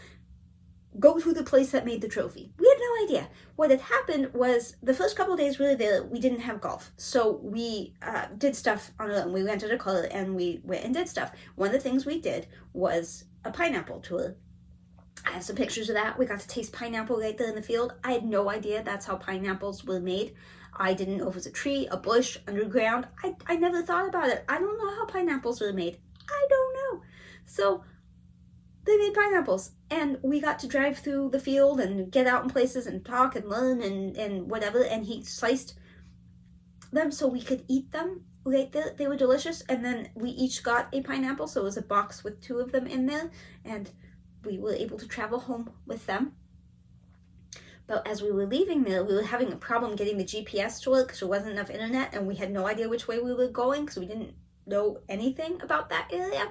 go to the place that made the trophy. We had no idea. What had happened was the first couple of days we were there, we didn't have golf. So we did stuff on our own. We rented a car and we went and did stuff. One of the things we did was a pineapple tour. I have some pictures of that. We got to taste pineapple right there in the field. I had no idea that's how pineapples were made. I didn't know if it was a tree, a bush, underground. I never thought about it. I don't know how pineapples were made. I don't know. So they made pineapples, and we got to drive through the field and get out in places and talk and learn and whatever, and he sliced them so we could eat them right there. They were delicious, and then we each got a pineapple, so it was a box with 2 of them in there, and we were able to travel home with them. But as we were leaving there, we were having a problem getting the GPS to work because there wasn't enough internet, and we had no idea which way we were going because we didn't know anything about that area.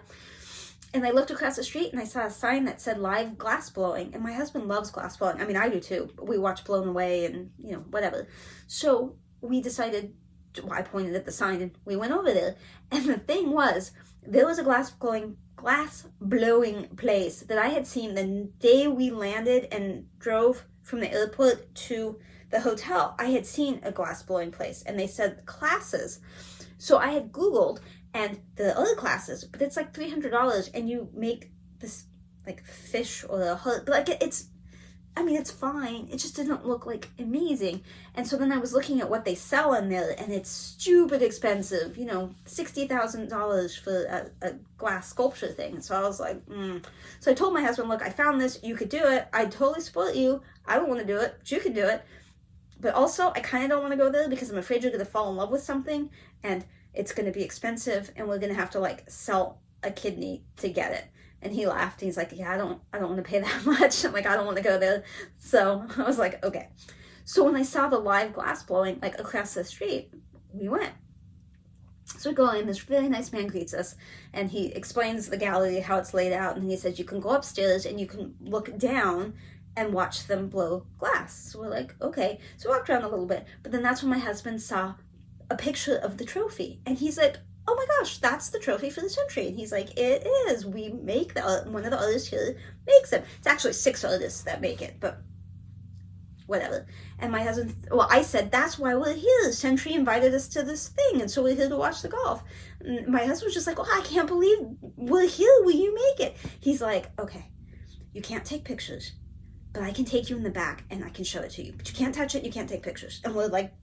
And I looked across the street and I saw a sign that said live glass blowing. And my husband loves glass blowing. I mean, I do too. We watch Blown Away and, you know, whatever. So we decided, well, I pointed at the sign and we went over there. And the thing was, there was a glass blowing place that I had seen the day we landed and drove from the airport to the hotel. I had seen a glass blowing place and they said classes. So I had Googled, and the other classes, but it's like $300 and you make this like fish or a heart, but like it's fine. It just didn't look like amazing. And so then I was looking at what they sell in there, and it's stupid expensive, you know, $60,000 for a glass sculpture thing. So I was like, So I told my husband, look, I found this, you could do it. I totally support you. I don't want to do it, but you can do it. But also, I kind of don't want to go there because I'm afraid you're going to fall in love with something, and it's going to be expensive, and we're going to have to like sell a kidney to get it. And he laughed. He's like, yeah, I don't want to pay that much. I'm like, I don't want to go there. So I was like, okay. So when I saw the live glass blowing like across the street, we went. So we go in, this really nice man greets us, and he explains the gallery, how it's laid out, and he says, you can go upstairs and you can look down and watch them blow glass. So we're like, okay. So we walked around a little bit, but then that's when my husband saw a picture of the trophy, and he's like, oh my gosh, that's the trophy for the century. And he's like, it is. We make one of the artists here makes them. It's actually 6 artists that make it, but whatever. And my husband, well, I said, that's why we're here. Century invited us to this thing, and so we're here to watch the golf. And my husband was just like, oh, I can't believe we're here. Will you make it? He's like, okay, you can't take pictures, but I can take you in the back and I can show it to you. But you can't touch it, you can't take pictures. And we're like,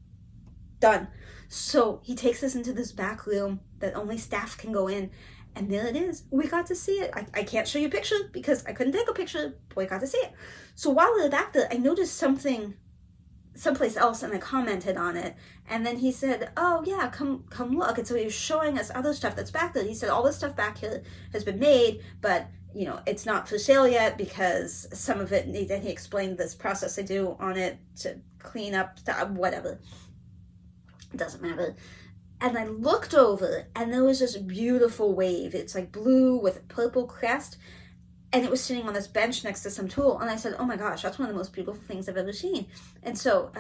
done. So he takes us into this back room that only staff can go in, and there it is. We got to see it. I can't show you a picture because I couldn't take a picture, but we got to see it. So while we were back there, I noticed something someplace else, and I commented on it. And then he said, oh yeah, come look. And so he was showing us other stuff that's back there. He said, all this stuff back here has been made, but you know, it's not for sale yet because some of it, and he explained this process they do on it to clean up stuff, whatever. It doesn't matter. And I looked over, and there was this beautiful wave. It's like blue with a purple crest, and it was sitting on this bench next to some tool. And I said, oh my gosh, that's one of the most beautiful things I've ever seen. And so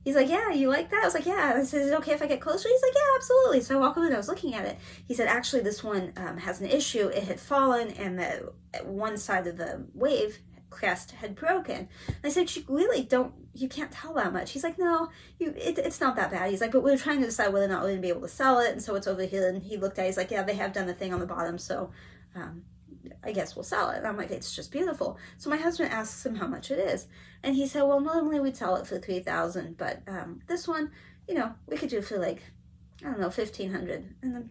he's like, yeah, you like that? I was like, yeah. And I said, is it okay if I get closer? He's like, yeah, absolutely. So I walk over and I was looking at it. He said, actually, this one has an issue. It had fallen, and the one side of the wave crest had broken. And I said, you can't tell that much. He's like, no, it's not that bad. He's like, but we're trying to decide whether or not we're going to be able to sell it, and so it's over here. And he looked at it, he's like, yeah, they have done the thing on the bottom, so I guess we'll sell it. And I'm like, it's just beautiful. So my husband asks him how much it is, and he said, well, normally we'd sell it for $3,000, but this one, you know, we could do for like, I don't know, $1,500. And then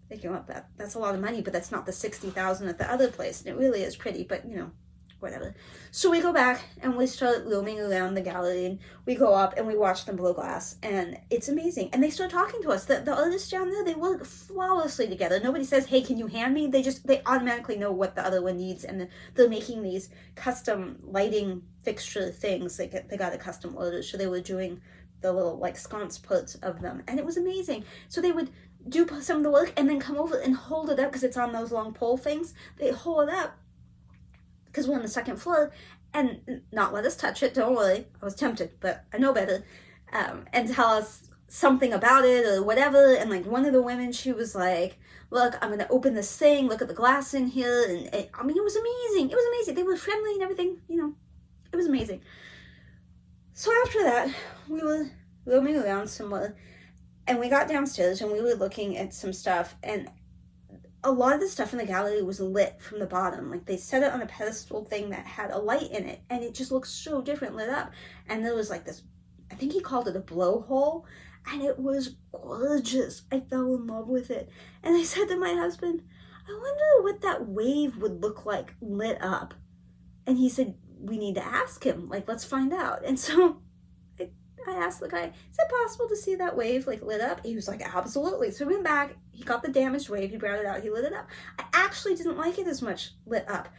thinking about that's a lot of money, but that's not the $60,000 at the other place. And it really is pretty, but you know, whatever. So we go back and we start roaming around the gallery, and we go up and we watch them blow glass, and it's amazing. And they start talking to us. The artists down there, they work flawlessly together. Nobody says, hey, can you hand me? They automatically know what the other one needs, and they're making these custom lighting fixture things. They got a custom order, so they were doing the little like sconce parts of them, and it was amazing. So they would do some of the work and then come over and hold it up because it's on those long pole things. They hold it up because we're on the second floor, and not let us touch it. Don't worry. I was tempted, but I know better. And tell us something about it or whatever. And like one of the women, she was like, look, I'm going to open this thing. Look at the glass in here. And it was amazing. It was amazing. They were friendly and everything, you know, it was amazing. So after that, we were roaming around somewhere, and we got downstairs and we were looking at some stuff, and a lot of the stuff in the gallery was lit from the bottom. Like they set it on a pedestal thing that had a light in it, and it just looked so different lit up. And there was like this, I think he called it a blowhole, and it was gorgeous. I fell in love with it. And I said to my husband, I wonder what that wave would look like lit up. And he said, we need to ask him. Like, let's find out. And so I asked the guy, is it possible to see that wave like lit up? He was like, absolutely. So we went back, he got the damaged wave, he brought it out, he lit it up. I actually didn't like it as much lit up.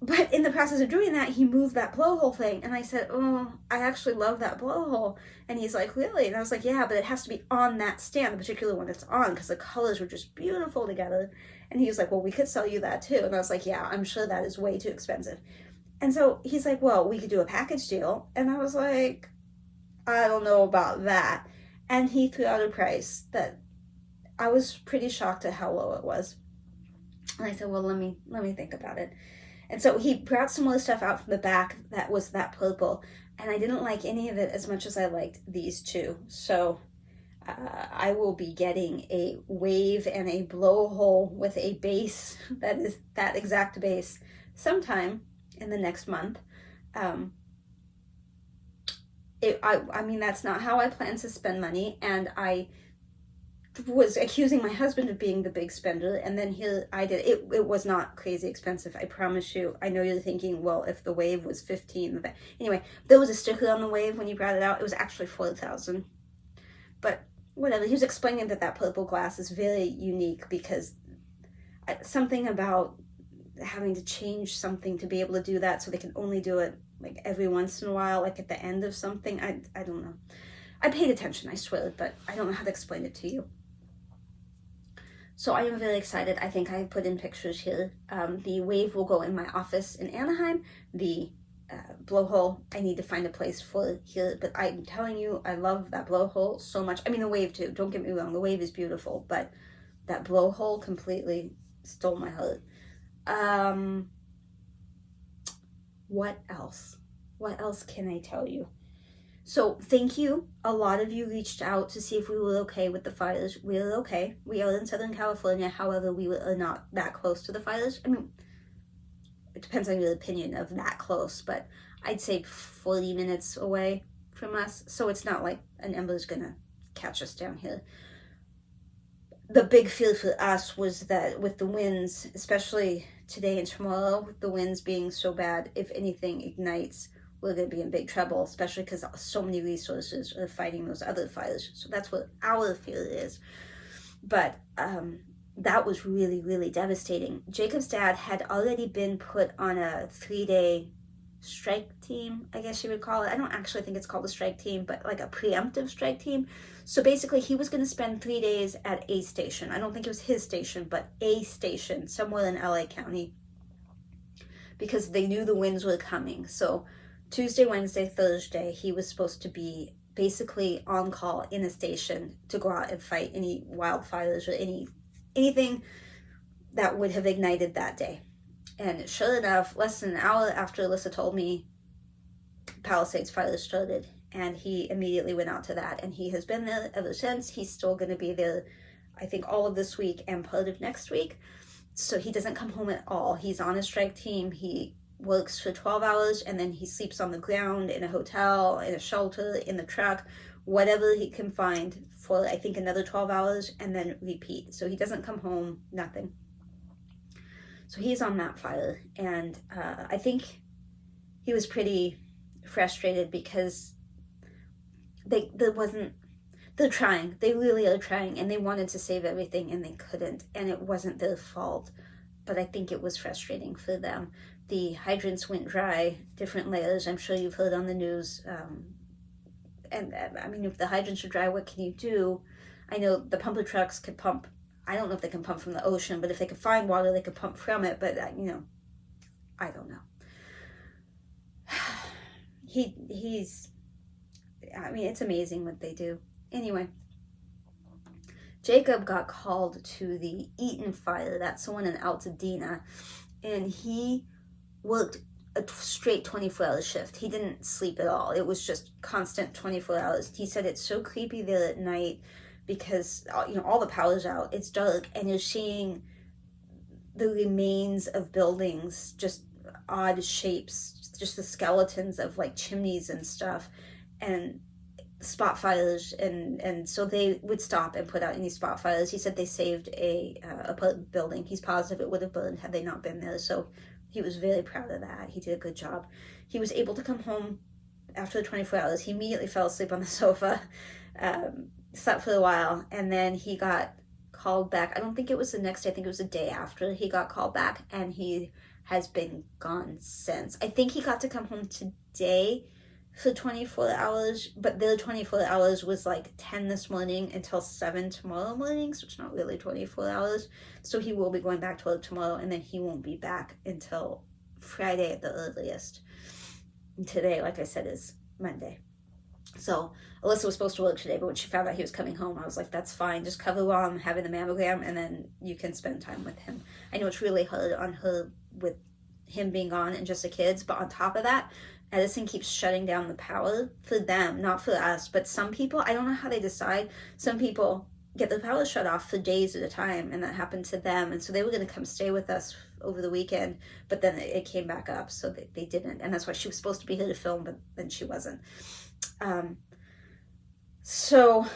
But in the process of doing that, he moved that blowhole thing. And I said, oh, I actually love that blowhole. And he's like, really? And I was like, yeah, but it has to be on that stand, the particular one it's on, because the colors were just beautiful together. And he was like, well, we could sell you that too. And I was like, yeah, I'm sure that is way too expensive. And so he's like, well, we could do a package deal. And I was like, I don't know about that. And he threw out a price that I was pretty shocked at how low it was. And I said, well, let me think about it. And so he brought some more stuff out from the back that was that purple. And I didn't like any of it as much as I liked these two. So I will be getting a wave and a blowhole with a base that is that exact base sometime in the next month. I mean, that's not how I plan to spend money. And I was accusing my husband of being the big spender, and then here I did. It was not crazy expensive, I promise you. I know you're thinking, well, if the wave was 15, anyway, there was a sticker on the wave when you brought it out. It was actually 4,000, but whatever. He was explaining that purple glass is very unique because something about having to change something to be able to do that, so they can only do it like every once in a while, like at the end of something. I don't know. I paid attention, I swear, but I don't know how to explain it to you. So I am very excited. I think I put in pictures here. The wave will go in my office in Anaheim. The blowhole, I need to find a place for here. But I'm telling you, I love that blowhole so much. I mean, the wave too. Don't get me wrong. The wave is beautiful. But that blowhole completely stole my heart. What else? What else can I tell you? So thank you. A lot of you reached out to see if we were okay with the fires. We are okay. We are in Southern California. However, we are not that close to the fires. I mean, it depends on your opinion of that close, but I'd say 40 minutes away from us. So it's not like an ember's gonna catch us down here. The big fear for us was that with the winds, especially today and tomorrow, with the winds being so bad, if anything ignites, we're going to be in big trouble, especially because so many resources are fighting those other fires. So that's what our fear is. But that was really, really devastating. Jacob's dad had already been put on a 3-day strike team, I guess you would call it. I don't actually think it's called a strike team, but like a preemptive strike team. So basically he was going to spend 3 days at a station. I don't think it was his station, but a station somewhere in LA County, because they knew the winds were coming. So Tuesday, Wednesday, Thursday, he was supposed to be basically on call in a station to go out and fight any wildfires or anything that would have ignited that day. And sure enough, less than an hour after Alyssa told me, Palisades fire started, and he immediately went out to that, and he has been there ever since. He's still going to be there, I think, all of this week and part of next week. So he doesn't come home at all. He's on a strike team. He works for 12 hours, and then he sleeps on the ground, in a hotel, in a shelter, in the truck, whatever he can find for, I think, another 12 hours, and then repeat. So he doesn't come home, nothing. So he's on that fire, and I think he was pretty frustrated because they're trying. They really are trying, and they wanted to save everything, and they couldn't, and it wasn't their fault. But I think it was frustrating for them. The hydrants went dry, different layers. I'm sure you've heard on the news. And I mean, if the hydrants are dry, what can you do? I know the pumper trucks could pump. I don't know if they can pump from the ocean, but if they could find water, they could pump from it. But, I don't know. It's amazing what they do. Anyway, Jacob got called to the Eaton fire. That's the one in Altadena. And he worked a straight 24-hour shift. He didn't sleep at all. It was just constant 24 hours. He said it's so creepy there at night because, all the power's out. It's dark, and you're seeing the remains of buildings, just odd shapes, just the skeletons of, like, chimneys and stuff, and spot fires, and so they would stop and put out any spot fires. He said they saved a building. He's positive it would have burned had they not been there, so he was very proud of that. He did a good job. He was able to come home after the 24 hours. He immediately fell asleep on the sofa, slept for a while, and then he got called back. I don't think it was the next day. I think it was the day after he got called back, and he has been gone since. I think he got to come home today for 24 hours, but their 24 hours was like 10 this morning until 7 tomorrow morning, so it's not really 24 hours. So he will be going back to work tomorrow, and then he won't be back until Friday at the earliest. And today, like I said, is Monday. So Alyssa was supposed to work today, but when she found out he was coming home, I was like, that's fine. Just cover while I'm having the mammogram, and then you can spend time with him. I know it's really hard on her with him being gone and just the kids, but on top of that, Edison keeps shutting down the power for them, not for us. But some people, I don't know how they decide. Some people get the power shut off for days at a time, and that happened to them. And so they were going to come stay with us over the weekend, but then it came back up, so they didn't. And that's why she was supposed to be here to film, but then she wasn't. So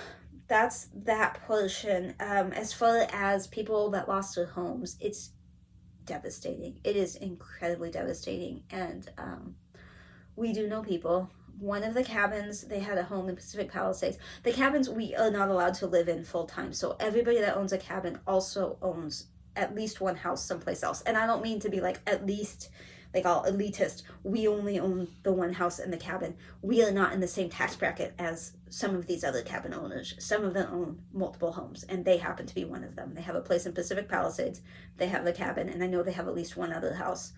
that's that portion. As far as people that lost their homes, it's devastating. It is incredibly devastating. And we do know people. One of the cabins, they had a home in Pacific Palisades. The cabins we are not allowed to live in full time. So everybody that owns a cabin also owns at least one house someplace else. And I don't mean to be like at least like all elitist. We only own the one house in the cabin. We are not in the same tax bracket as some of these other cabin owners. Some of them own multiple homes, and they happen to be one of them. They have a place in Pacific Palisades. They have the cabin, and I know they have at least one other house.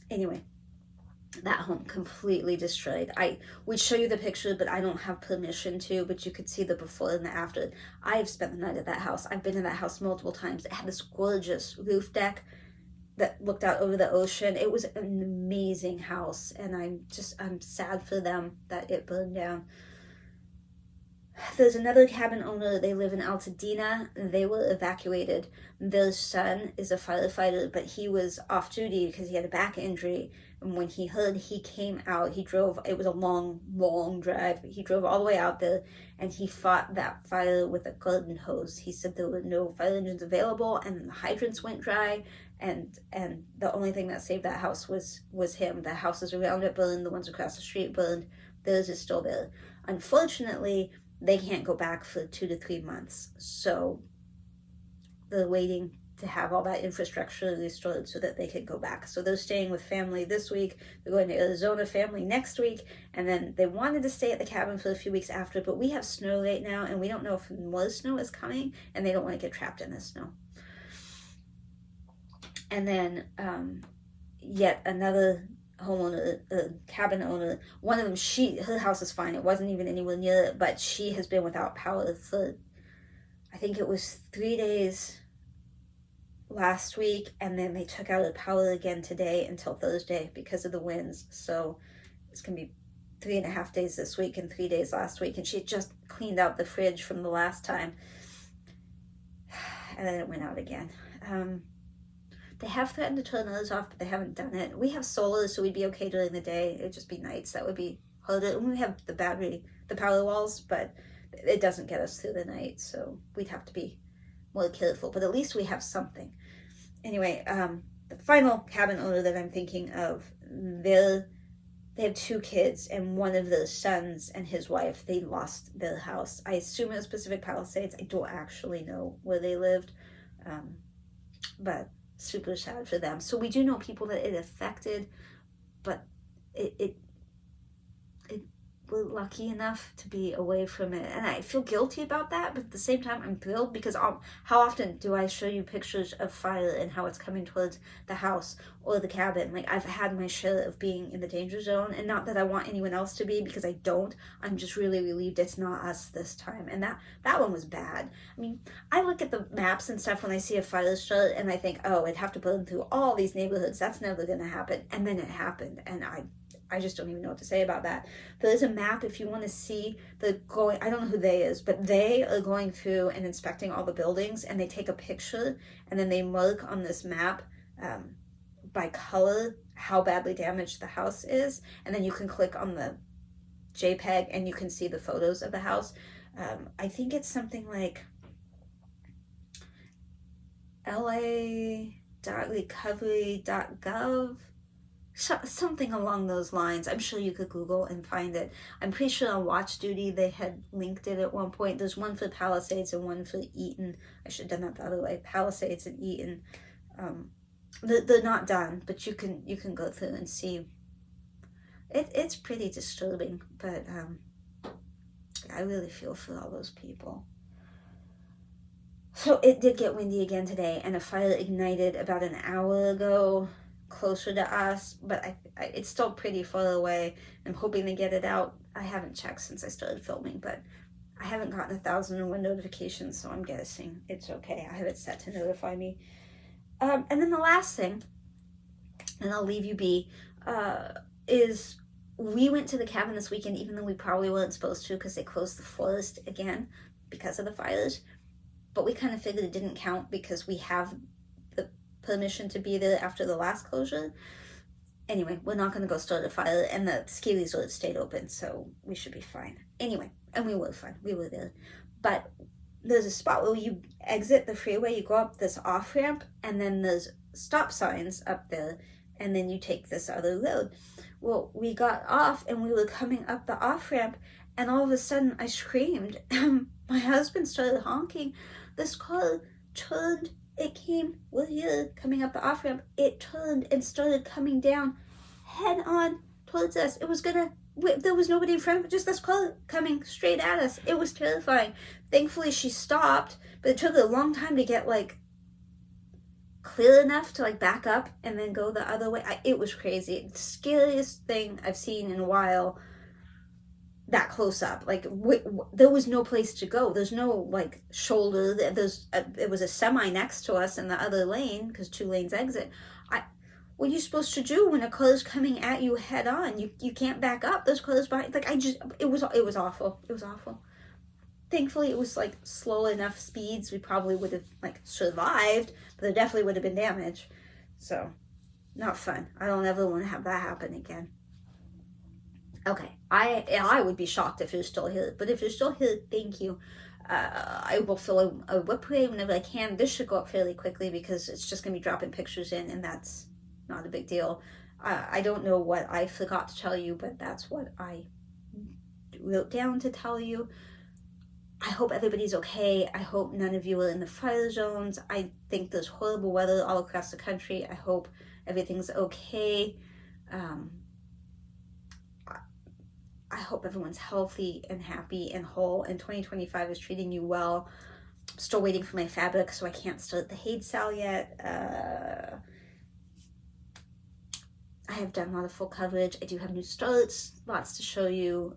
Anyway, that home completely destroyed. I would show you the picture, but I don't have permission to, but you could see the before and the after. I have spent the night at that house. I've been in that house multiple times. It had this gorgeous roof deck that looked out over the ocean. It was an amazing house, and I'm sad for them that it burned down. There's another cabin owner. They live in Altadena. They were evacuated. Their son is a firefighter, but he was off duty because he had a back injury. And when he heard, he came out. He drove. It was a long, long drive. He drove all the way out there, and he fought that fire with a garden hose. He said there were no fire engines available, and the hydrants went dry. And the only thing that saved that house was him. The houses around it burned. The ones across the street burned. Theirs is still there. Unfortunately, they can't go back for 2 to 3 months. So they're waiting to have all that infrastructure restored so that they can go back. So they're staying with family this week. They're going to Arizona family next week. And then they wanted to stay at the cabin for a few weeks after, but we have snow right now, and we don't know if more snow is coming, and they don't want to get trapped in the snow. And then yet another homeowner, cabin owner, one of them, her house is fine. It wasn't even anywhere near it, but she has been without power for, I think it was 3 days last week, and then they took out the power again today until Thursday because of the winds. So it's going to be 3.5 days this week and 3 days last week, and she had just cleaned out the fridge from the last time, and then it went out again. They have threatened to turn others off, but they haven't done it. We have solar, so we'd be okay during the day. It'd just be nights. That would be harder. And we have the power walls, but it doesn't get us through the night, so we'd have to be more careful. But at least we have something. Anyway, the final cabin owner that I'm thinking of, they have 2 kids, and one of the sons and his wife, they lost their house. I assume it was Pacific Palisades. I don't actually know where they lived, but super sad for them. So we do know people that it affected, but we're lucky enough to be away from it, and I feel guilty about that, but at the same time I'm thrilled because how often do I show you pictures of fire and how it's coming towards the house or the cabin? Like, I've had my share of being in the danger zone, and not that I want anyone else to be, because I don't. I'm just really relieved it's not us this time. And that one was bad. I mean, I look at the maps and stuff when I see a fire start, and I think, oh, it'd have to burn through all these neighborhoods. That's never gonna happen. And then it happened, and I just don't even know what to say about that. There is a map if you want to see I don't know who they is, but they are going through and inspecting all the buildings, and they take a picture, and then they mark on this map by color how badly damaged the house is, and then you can click on the JPEG and you can see the photos of the house. I think it's something like la.recovery.gov. something along those lines. I'm sure you could Google and find it. I'm pretty sure on Watch Duty they had linked it at one point. There's one for Palisades and one for Eaton. I should have done that the other way. Palisades and Eaton. They're not done, but you can go through and see. It's pretty disturbing, but I really feel for all those people. So it did get windy again today, and a fire ignited about an hour ago closer to us, but it's still pretty far away. I'm hoping to get it out. I haven't checked since I started filming, but I haven't gotten 1,001 notifications, so I'm guessing it's okay. I have it set to notify me. And then the last thing, and I'll leave you be, is we went to the cabin this weekend, even though we probably weren't supposed to because they closed the forest again because of the fires. But we kind of figured it didn't count because we have the permission to be there after the last closure. Anyway, we're not going to go start a fire, and the ski resort stayed open, so we should be fine. Anyway, and we were fine. We were there. But there's a spot where you exit the freeway, you go up this off-ramp, and then there's stop signs up there, and then you take this other road. Well, we got off, and we were coming up the off-ramp, and all of a sudden I screamed. My husband started honking. This car turned, we're here coming up the off-ramp, it turned and started coming down head on towards us. There was nobody in front of it, just this car coming straight at us. It was terrifying. Thankfully she stopped, but it took a long time to get clear enough to back up and then go the other way. It was crazy. The scariest thing I've seen in a while. That close up, there was no place to go. There's no shoulder. There was a semi next to us in the other lane because 2 lanes exit. What are you supposed to do when a car is coming at you head on? You can't back up. There's cars behind. It was awful. It was awful. Thankfully, it was slow enough speeds. We probably would have survived, but there definitely would have been damage. So, not fun. I don't ever want to have that happen again. Okay, I would be shocked if you're still here, but if you're still here, thank you. I will fill a whip parade whenever I can. This should go up fairly quickly because it's just going to be dropping pictures in, and that's not a big deal. I don't know what I forgot to tell you, but that's what I wrote down to tell you. I hope everybody's okay. I hope none of you are in the fire zones. I think there's horrible weather all across the country. I hope everything's okay. I hope everyone's healthy and happy and whole, and 2025 is treating you well. I'm still waiting for my fabric, so I can't start the HAED sale yet. I have done a lot of full coverage. I do have new starts, lots to show you.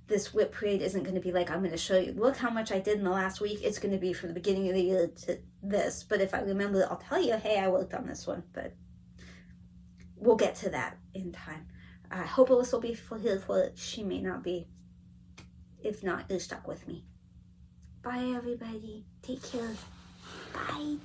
This whip parade isn't going to be I'm going to show you, look how much I did in the last week. It's going to be from the beginning of the year to this. But if I remember, I'll tell you, hey, I worked on this one. But we'll get to that in time. I hope Alyssa will be here for it. She may not be. If not, you're stuck with me. Bye, everybody. Take care. Bye.